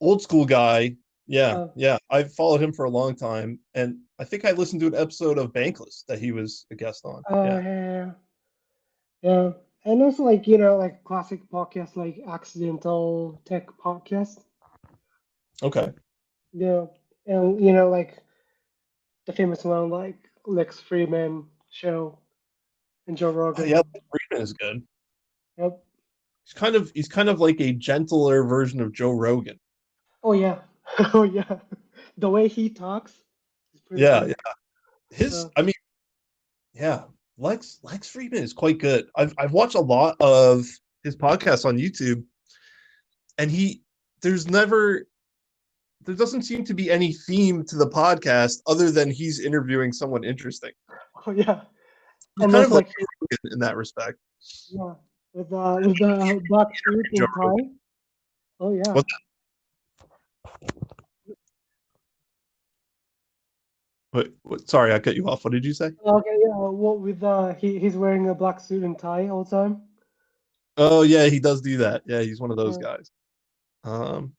old school guy. Yeah, Uh, yeah. I've followed him for a long time, and I think I listened to an episode of Bankless that he was a guest on. Yeah. yeah, yeah, and also like like classic podcasts like Accidental Tech Podcast. Okay. Yeah, and like the famous one like Lex Friedman show and Joe Oh, yeah, Rogan. Friedman is good. Yep. He's kind of like a gentler version of Joe Rogan. Oh yeah. Oh yeah. The way he talks is pretty Yeah, yeah. good. Uh, I mean, yeah. Lex Friedman is quite good. I've watched a lot of his podcasts on YouTube, and there's never there doesn't seem to be any theme to the podcast other than he's interviewing someone interesting. oh yeah. He's And kind also of like like in that respect. yeah, with the black suit Joe and Rogan. tie. Oh yeah. What, sorry, I cut you off. What did you say? Okay, yeah. What with he's wearing a black suit and tie all the time. Oh yeah, he does do that. Yeah, he's one of those Yeah. guys. Um,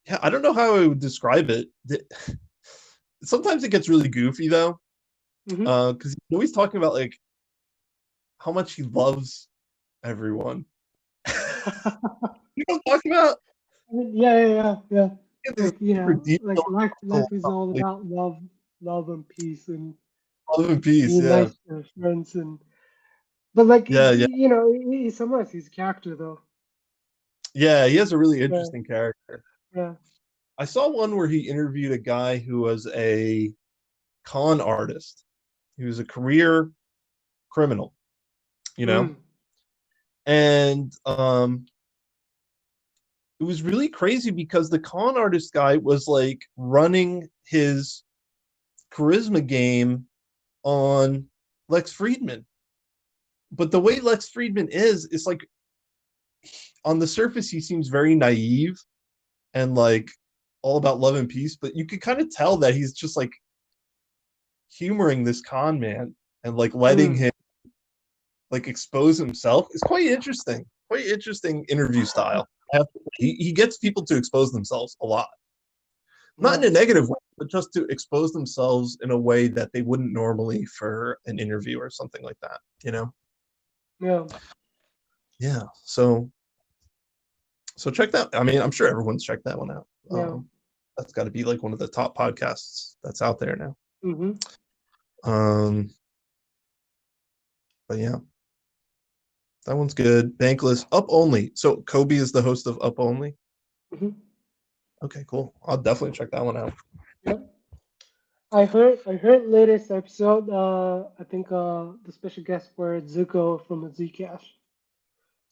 yeah, I don't know how I would describe it. Sometimes it gets really goofy though, Mm-hmm. because he's always talking about like how much he loves everyone. You know what I'm talking about? Yeah, yeah, yeah, yeah. like super detailed life article is about, all like, about love and peace and love and peace. being Yeah, nice to friends and but like yeah, yeah, he summarized his character though. yeah. He has a really Yeah, interesting character. yeah. I saw one where he interviewed a guy who was a con artist. He was a career criminal, you know, Mm, and it was really crazy because the con artist guy was like running his charisma game on Lex Friedman. But the way Lex Friedman is, it's like on the surface he seems very naive and like all about love and peace, but you could kind of tell that he's just like humoring this con man and like letting mm. him like expose himself. It's quite interesting. Quite interesting interview style. He gets people to expose themselves a lot. Not in Yeah, a negative way, but just to expose themselves in a way that they wouldn't normally for an interview or something like that, you know? yeah, Yeah. So check that. I mean, I'm sure everyone's checked that one out. yeah. That's got to be like one of the top podcasts that's out there now. Mm-hmm. Um, but yeah, that one's good. Bankless, Up Only. So Kobe is the host of Up Only. Mm-hmm. Okay, cool. I'll definitely check that one out. Yep. I heard latest episode. I think the special guests were Zuko from Zcash.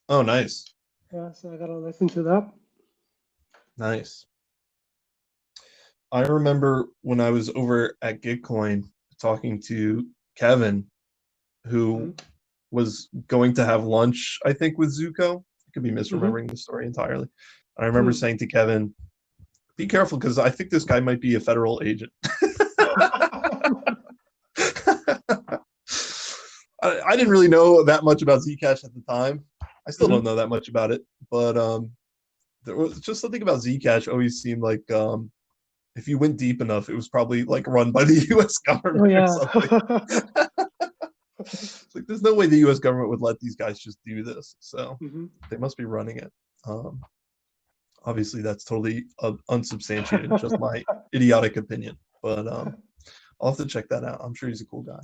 Oh, nice, Yeah, so I gotta listen to that. nice. I remember when I was over at Gitcoin talking to Kevin, who Mm-hmm. was going to have lunch, I think, with Zuko. I could be Mm-hmm. misremembering the story entirely. I remember saying to Kevin, be careful because I think this guy might be a federal agent. I didn't really know that much about Zcash at the time. I still don't Mm-hmm. know that much about it, but there was just something about Zcash always seemed like if you went deep enough, it was probably like run by the U.S. Oh government or yeah. something. It's like there's no way the U.S. government would let these guys just do this, so Mm-hmm. they must be running it. Um, Obviously, that's totally unsubstantiated, just my idiotic opinion. But I'll have to check that out. I'm sure he's a cool guy.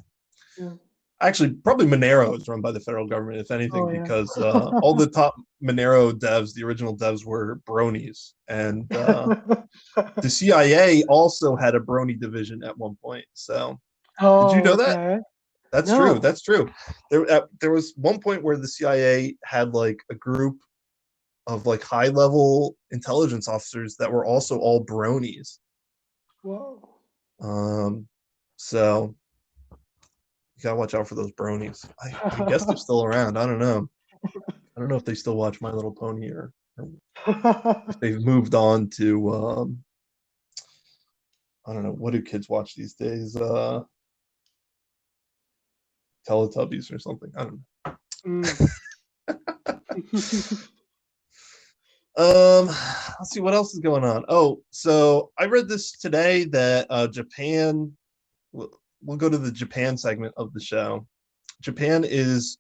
Yeah. Actually, probably Monero is run by the federal government, if anything, Oh yeah. because all the top Monero devs, the original devs, were bronies, and the CIA also had a brony division at one point. So, did you Oh, know that? okay. That's true. No. That's true. There was one point where the CIA had like a group of like high level intelligence officers that were also all bronies. Whoa. Um, so you gotta watch out for those bronies. I guess they're still around. I don't know. I don't know if they still watch My Little Pony or if they've moved on to I don't know, what do kids watch these days? Teletubbies or something. I don't Mm. know. Let's see what else is going on. Oh, so I read this today that Japan. We'll go to the Japan segment of the show. Japan is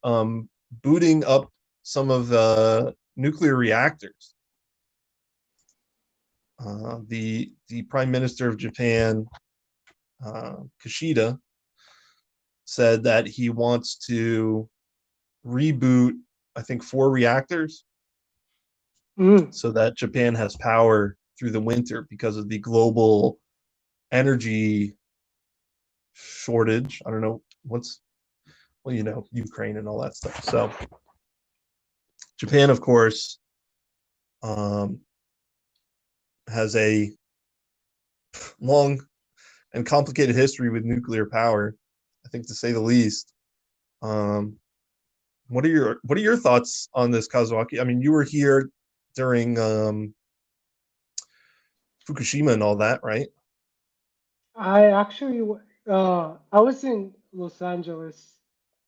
booting up some of the nuclear reactors. The Prime Minister of Japan, Kishida, said that he wants to reboot, I think, 4 reactors Mm. so that Japan has power through the winter because of the global energy shortage. I don't know what's, well, Ukraine and all that stuff. So Japan, of course, um, has a long and complicated history with nuclear power, I think, to say the least. Um, what are your thoughts on this, Kazuaki? I mean, you were here during Fukushima and all that, right? I actually I was in Los Angeles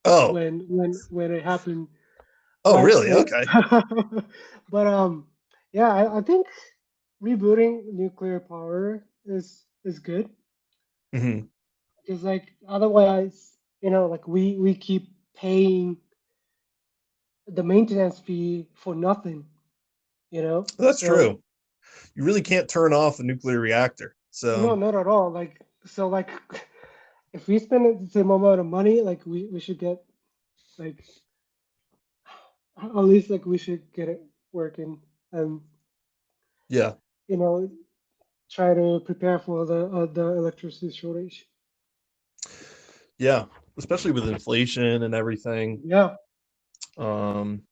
Oh, when it happened. oh, But really? Okay. but yeah, I think rebooting nuclear power is good Hmm. because like otherwise, like we keep paying the maintenance fee for nothing, That's So true. you really can't turn off a nuclear reactor. No, So not at all. Like, so like, if we spend the same amount of money, like we should get like at least like we should get it working and yeah, you know try to prepare for the electricity shortage. yeah, especially with inflation and everything. Yeah. Um,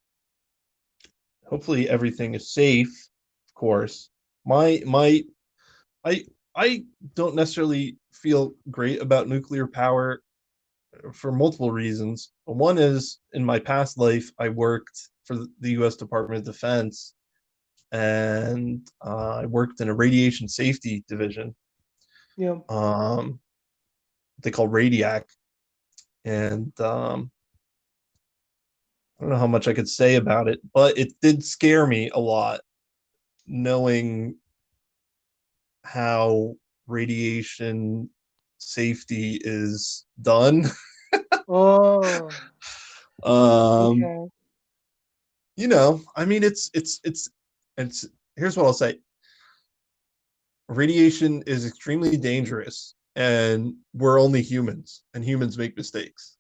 hopefully everything is safe, of course. My I I don't necessarily feel great about nuclear power for multiple reasons. One is in my past life, I worked for the U.S. Department of Defense, and I worked in a radiation safety division. Yeah. Um, they call Radiac, and I don't know how much I could say about it, but it did scare me a lot knowing how radiation safety is done. Oh, um, okay. I mean, it's. Here's what I'll say: radiation is extremely dangerous, and we're only humans, and humans make mistakes,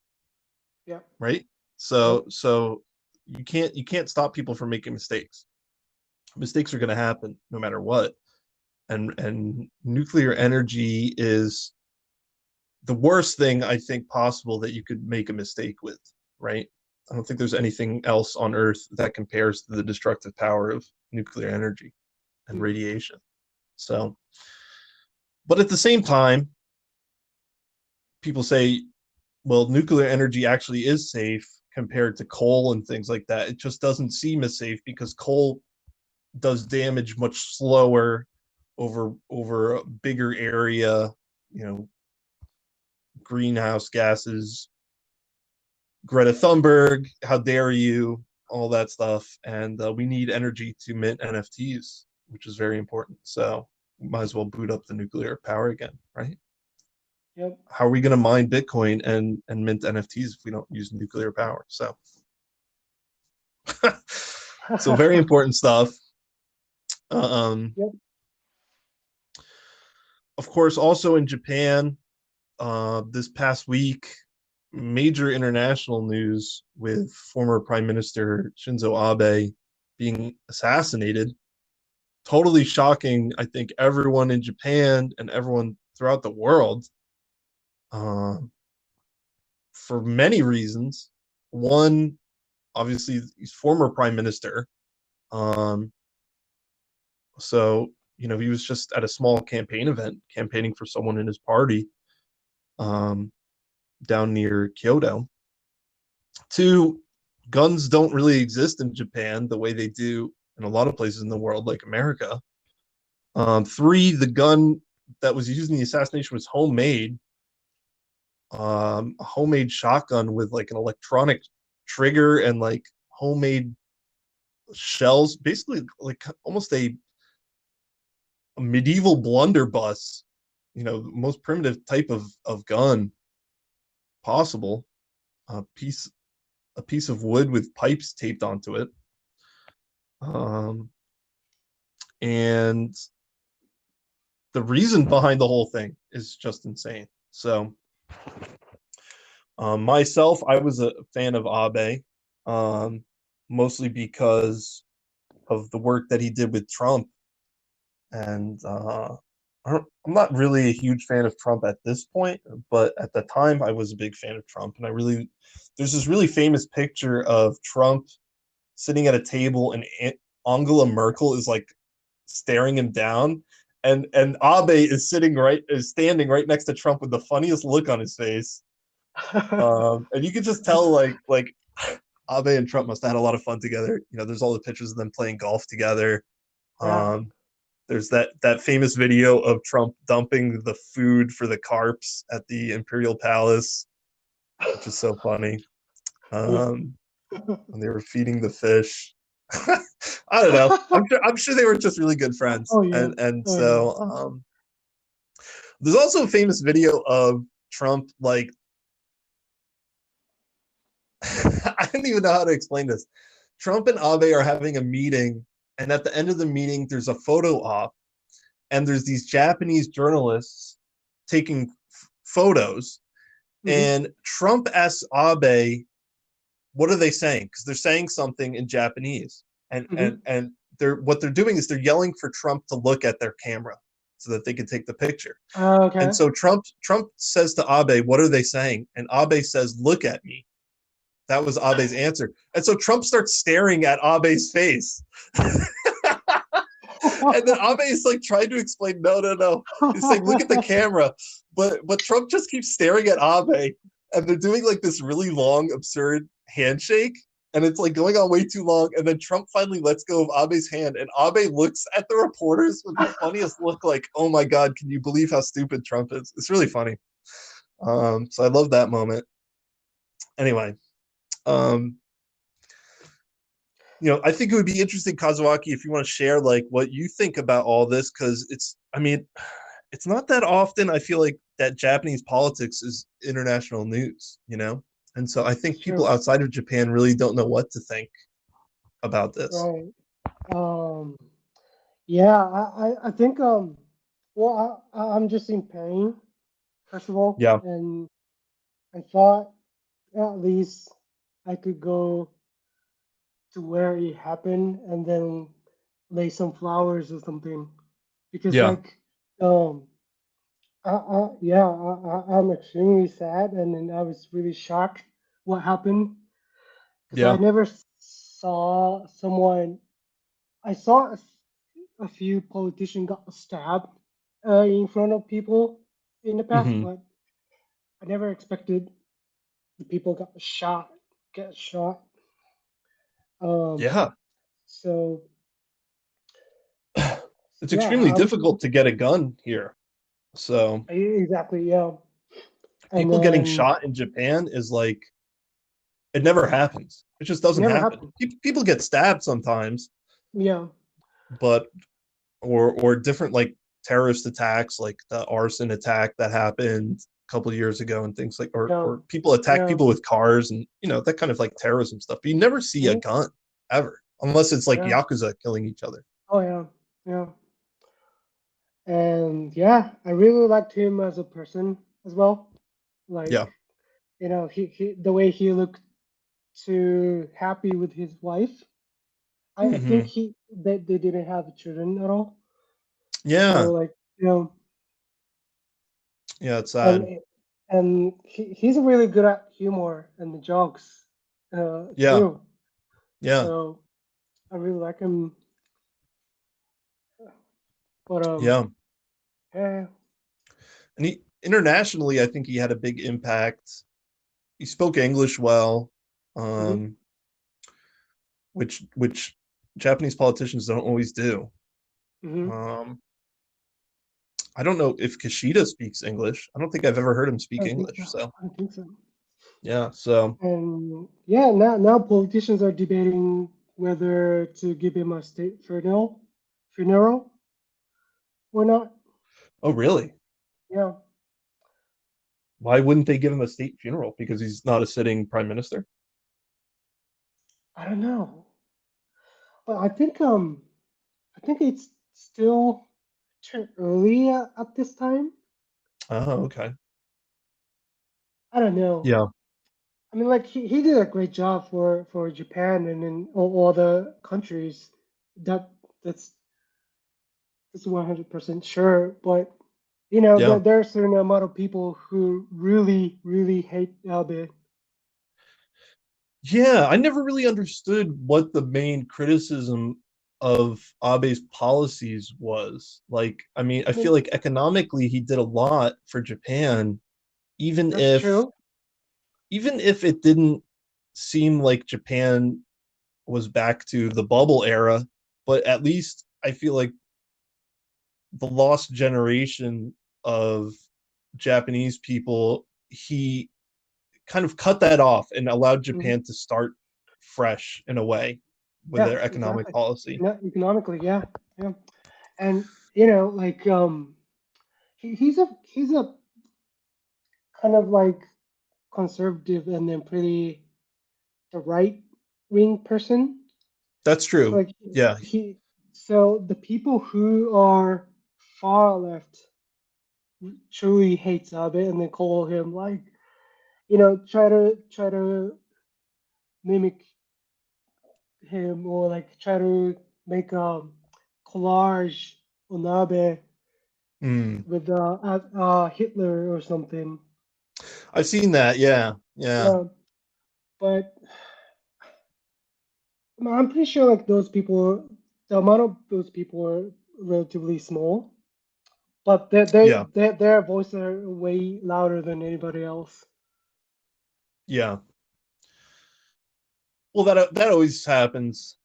Yep. right? Yep. So you can't stop people from making mistakes. Mistakes are going to happen no matter what, and nuclear energy is the worst thing I think possible that you could make a mistake with, right? I don't think there's anything else on Earth that compares to the destructive power of nuclear energy and Mm. radiation. So, but at the same time, people say, well, nuclear energy actually is safe compared to coal and things like that. It just doesn't seem as safe because coal does damage much slower over a bigger area, you know, greenhouse gases, Greta Thunberg, how dare you, all that stuff. And we need energy to mint NFTs, which is very important. So we might as well boot up the nuclear power again, right? Yep. How are we going to mine Bitcoin and mint NFTs if we don't use nuclear power? So, so very important stuff. Um, Yep. of course, also in Japan, this past week, major international news with former Prime Minister Shinzo Abe being assassinated. Totally shocking, I think, everyone in Japan and everyone throughout the world uh, for many reasons. One, obviously, he's former prime minister. Um, so, he was just at a small campaign event campaigning for someone in his party um, down near Kyoto. Two, guns don't really exist in Japan the way they do in a lot of places in the world, like America. Three, the gun that was used in the assassination was homemade, a homemade shotgun with like an electronic trigger and like homemade shells, basically like almost a medieval blunderbuss, the most primitive type of gun possible. A piece of wood with pipes taped onto it. Um, and the reason behind the whole thing is just insane. So, myself, I was a fan of Abe, um, mostly because of the work that he did with Trump. And I'm not really a huge fan of Trump at this point, but at the time, I was a big fan of Trump. And there's this really famous picture of Trump sitting at a table, and Angela Merkel is like staring him down, and Abe is standing right next to Trump with the funniest look on his face. And you could just tell like Abe and Trump must have had a lot of fun together. There's all the pictures of them playing golf together. Yeah. Um, there's that famous video of Trump dumping the food for the carps at the Imperial Palace, which is so funny. Um, when they were feeding the fish. I don't know. I'm sure they were just really good friends. Oh yeah. And Oh yeah. so there's also a famous video of Trump like I don't even know how to explain this. Trump and Abe are having a meeting, And at the end of the meeting, there's a photo op, and there's these Japanese journalists taking photos. Hmm. And Trump asks Abe, "What are they saying?" Because they're saying something in Japanese, and Hmm. what they're doing is they're yelling for Trump to look at their camera so that they can take the picture. And Okay. so Trump says to Abe, "What are they saying?" And Abe says, "Look at me." That was Abe's answer. And so Trump starts staring at Abe's face. And then Abe is like trying to explain, no, no, no. He's like, look at the camera. But Trump just keeps staring at Abe, and they're doing like this really long, absurd handshake. And it's like going on way too long. And then Trump finally lets go of Abe's hand, and Abe looks at the reporters with the funniest look, like, oh my God, can you believe how stupid Trump is? It's really funny. So I love that moment. Anyway, um, I think it would be interesting, Kazuaki, if you want to share like what you think about all this, because I mean, it's not that often I feel like that Japanese politics is international news. And so I It's think people true. outside of Japan really don't know what to think about this. Right. Um, yeah, I think well I'm just in pain, first of all, Yeah, and I thought at least I could go to where it happened and then lay some flowers or something. Because yeah, like yeah, I'm extremely sad, and then I was really shocked what happened because I yeah. never saw someone. I saw a few politicians got stabbed in front of people in the past, Hmm. but I never expected the people get shot. Um, Yeah. so It's yeah, extremely difficult to get a gun here. So exactly, yeah. And people getting then shot in Japan is like, it never happens. It just it doesn't never happen. happened. People get stabbed sometimes, Yeah, but or different like terrorist attacks, like the arson attack that happened a couple of years ago, and things like, yeah, or people attack yeah, people with cars, and that kind of like terrorism stuff. But you never see a mhm, gun ever, unless it's like yeah. yakuza killing each other. Oh yeah, yeah. And yeah, I really liked him as a person as well. Like, Yeah. he the way he looked too happy with his wife. I think Hmm. they didn't have children at all. Yeah. So like, you know, Yeah. It's and sad. he's really good at humor and the jokes Yeah. too. Yeah. So I really like him. But Yeah. yeah. And internationally, I think he had a big impact. He spoke English well, Hmm. um, which Japanese politicians don't always do. Hmm. Um, I don't know if Kishida speaks English. I don't think I've ever heard him I speak don't think English. so. So I don't think so. yeah, so And yeah, now politicians are debating whether to give him a state funeral or not. oh really? Yeah, Why wouldn't they give him a state funeral? Because he's not a sitting prime minister? I don't know, but I think it's still too early at this time. Oh, okay. I don't know. Yeah, I mean, like he did a great job for Japan and in all the countries. That that's that's 100% sure. But yeah. there are a certain amount of people who really hate Abe. Yeah, I never really understood what the main criticism of Abe's policies was. Like, I mean, I I feel mean, like economically he did a lot for Japan, even that's if true. even if it didn't seem like Japan was back to the bubble era, but at least I feel like the lost generation of Japanese people, he kind of cut that off and allowed Hmm. Japan to start fresh in a way with Yeah, their economic exactly. policy. Economically, yeah, yeah. And like he's a kind of like conservative and then pretty the right wing person. That's So true. like Yeah. he So the people who are far left truly hates Abe, and they call him like, try to mimic him, or like try to make a collage on Abe Mm. with Hitler or something. I've seen that. Yeah. Yeah. Yeah, but I'm pretty sure like the amount of those people are relatively small, but Yeah. their voices are way louder than anybody else. Yeah. Well, that always happens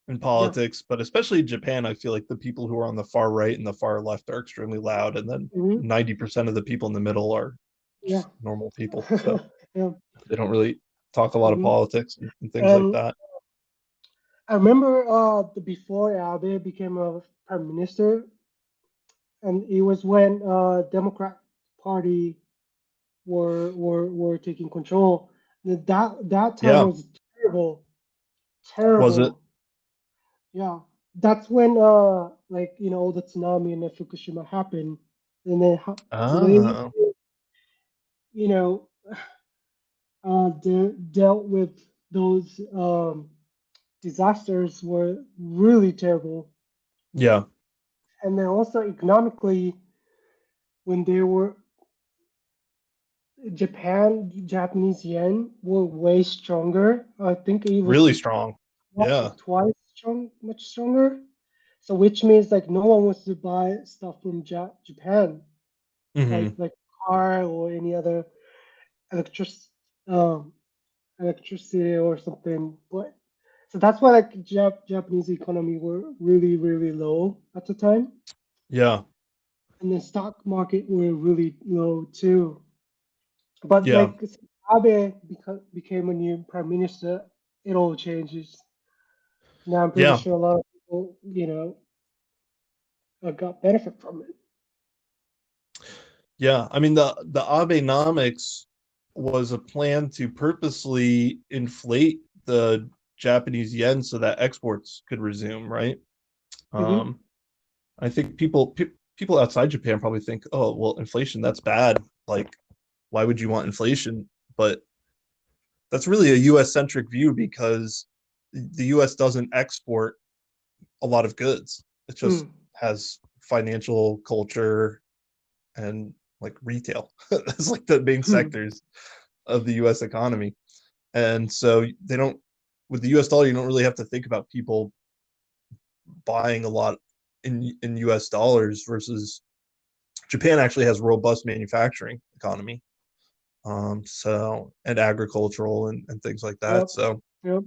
in Yeah. politics, but especially in Japan, I feel like the people who are on the far right and the far left are extremely loud, and then Hmm. 90% of the people in the middle are Yeah. just normal people. So Yeah. they don't really talk a lot of Hmm. politics and things like And that. I remember before Abe became a prime minister, and it was when Democrat Party were taking control. That time Yeah. was terrible, Was it? terrible. Yeah, that's when like all the tsunami in Fukushima happened, and then the way Ah, you know dealt with those disasters were really terrible. yeah. And then also economically, when they were Japanese yen were way stronger. I think it Really was strong. Yeah. twice much stronger. So which means like no one wants to buy stuff from Japan, Hmm. like car or any other electric um, electricity or something. But so that's why like Japanese economy were really low at the time, Yeah. and the stock market were really low too. But Yeah. like since Abe became a new prime minister, it all changes. Now I'm pretty Yeah. sure a lot of people, got benefit from it. Yeah. I mean, the Abenomics was a plan to purposely inflate the Japanese yen so that exports could resume, right? Hmm. Um, I think people outside Japan probably think, oh, well, inflation, that's bad. Like, why would you want inflation? But that's really a US centric view because the US doesn't export a lot of goods. It just Mm. has financial culture and like retail. It's like the main Hmm. sectors of the US economy. And so they don't with the US dollar, you don't really have to think about people buying a lot in US dollars versus Japan actually has robust manufacturing economy. So and agricultural and things like that. Yep. Yep.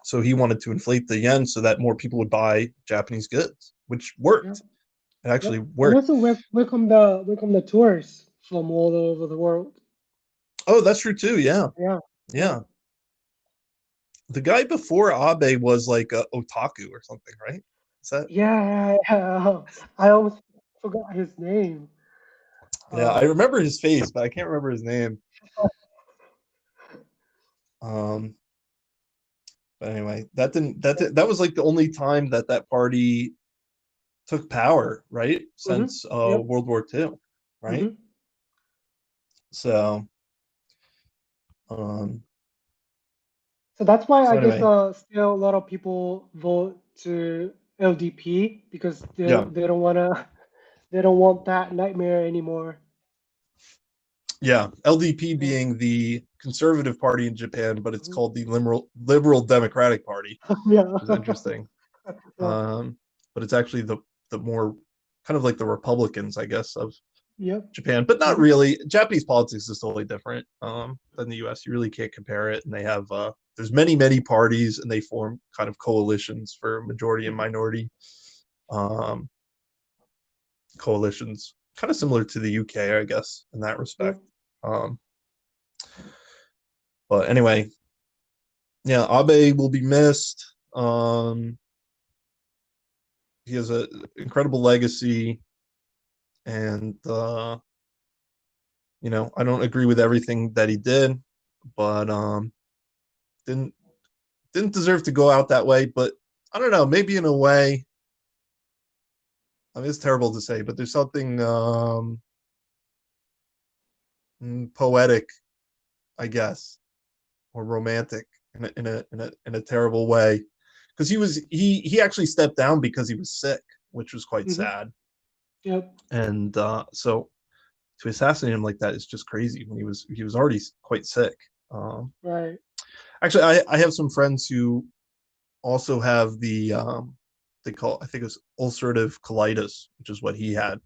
So he wanted to inflate the yen so that more people would buy Japanese goods, which Yep. worked. It actually Yep. And worked. also welcome the tourists from all over the world. Oh, that's true too. Yeah. Yeah. Yeah. Yeah. The guy before Abe was like a otaku or something, right? Is that? Yeah. Yeah. I almost forgot his name. Yeah, I Um, remember his face, but I can't remember his name. Um, but anyway, that was like the only time that that party took power, right? hmm. Since Yep. World War II, right? Hmm. So, um, So that's why so I guess anyway, still a lot of people vote to LDP because yeah, they don't wanna they don't want that nightmare anymore. yeah. LDP Yeah. being the conservative party in Japan, but it's Mhm. called the Liberal Democratic Party, Yeah. which is interesting. Yeah. But it's actually the more kind of like the Republicans, I guess, of Yep. Japan, but not Hmm. really. Japanese politics is totally different than the U.S. You really can't compare it, and they have there's many parties, and they form kind of coalitions for majority and minority um, coalitions, kind of similar to the UK, I guess, in that respect. Yep. Um, but anyway, yeah, Abe will be missed. He has an incredible legacy, and I don't agree with everything that he did, but didn't didn't deserve to go out that way. But I don't know, maybe in a way, I mean, it's terrible to say, but there's something poetic, I guess, or romantic in a terrible way, because he actually stepped down because he was sick, which was quite Hmm. sad. Yep. And so to assassinate him like that is just crazy when he was already quite sick. Right. Actually, I have some friends who also have the they call, I think it's ulcerative colitis, which is what he had.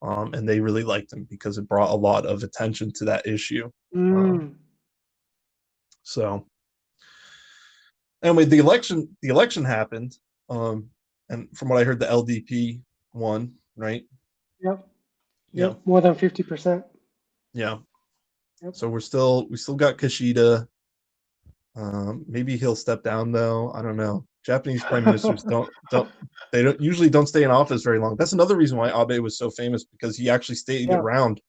And they really liked him because it brought a lot of attention to that issue. Um, Mm. so anyway, the election happened, and from what I heard, the LDP won, right? Yep. Yeah, Yep. More than 50%. yeah. Yep. So we still got Kishida. Maybe he'll step down though. I don't know. Japanese prime ministers don't usually don't stay in office very long. That's another reason why Abe was so famous, because he actually stayed Yeah. around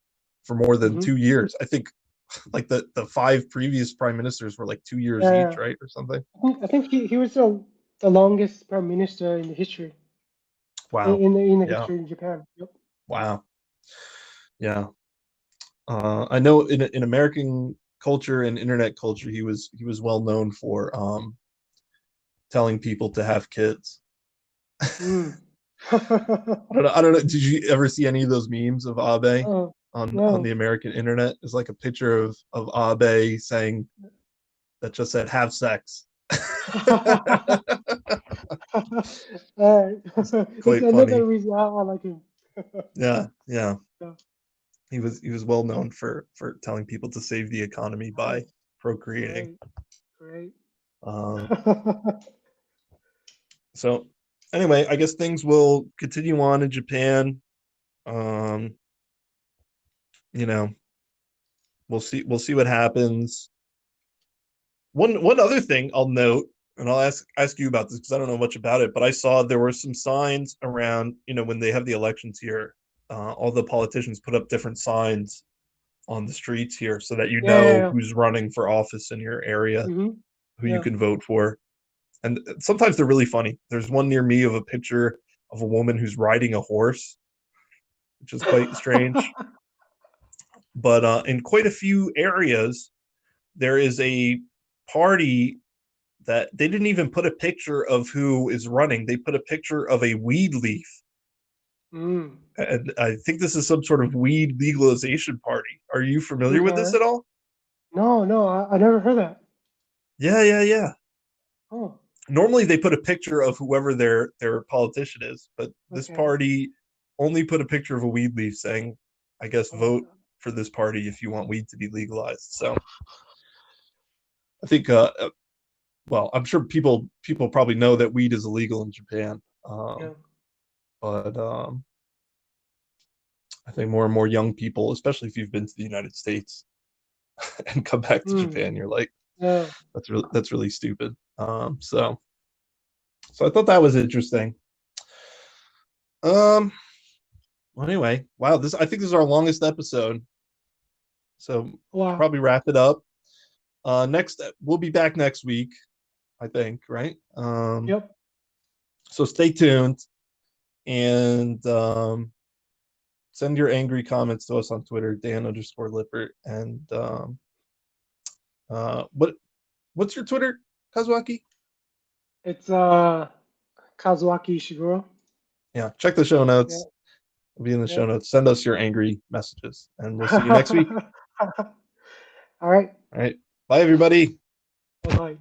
for more than Hmm. 2 years. I think like the five previous prime ministers were like 2 years Yeah. each, Yeah. right, or something. I think he was the longest prime minister in the history Wow. in the Yeah. history in Japan. Yep. Wow. Yeah. I know in American culture and internet culture, he was well known for telling people to have kids. Mm. I don't know. Did you ever see any of those memes of Abe Oh, on the no. American internet? It's like a picture of Abe saying that just said "have sex." All right. It's It's quite another funny. reason I like him. Yeah, yeah. Yeah. He was well known for telling people to save the economy by Oh, procreating. great. Great. Um, so anyway, I guess things will continue on in Japan. Um, you know, we'll see what happens. One other thing I'll note, and I'll ask you about this because I don't know much about it, but I saw there were some signs around, when they have the elections here, all the politicians put up different signs on the streets here so that you Yeah, yeah, know yeah. who's running for office in your area, Hmm. who you Yeah. can vote for. And sometimes they're really funny. There's one near me of a picture of a woman who's riding a horse, which is quite strange. But in quite a few areas, there is a party that they didn't even put a picture of who is running. They put a picture of a weed leaf. Mm. And I think this is some sort of weed legalization party. Are you familiar with this Okay. at all? No, no, I never heard that. Yeah, yeah, yeah. Oh, Normally they put a picture of whoever their politician is, but this okay. party only put a picture of a weed leaf saying, I guess, vote Oh, for this party if you want weed to be legalized. So I think well, I'm sure people probably know that weed is illegal in Japan. yeah. But I think more and more young people, especially if you've been to the United States and come back to Mm. Japan, you're like, Yeah. that's really stupid. So I thought that was interesting. Um, well, anyway, wow, I think this is our longest episode, so should Wow. probably wrap it up. Next, we'll be back next week, I think, right? Yep. So stay tuned and send your angry comments to us on Twitter, Dan_Lippert, and what's your Twitter, Kazuaki? It's Kazuaki Ishiguro. Yeah, check the show Yeah. notes. It'll be in the show Yep. notes. Send us your angry messages, and we'll see you next week. All right. All right. Bye, everybody. Bye bye.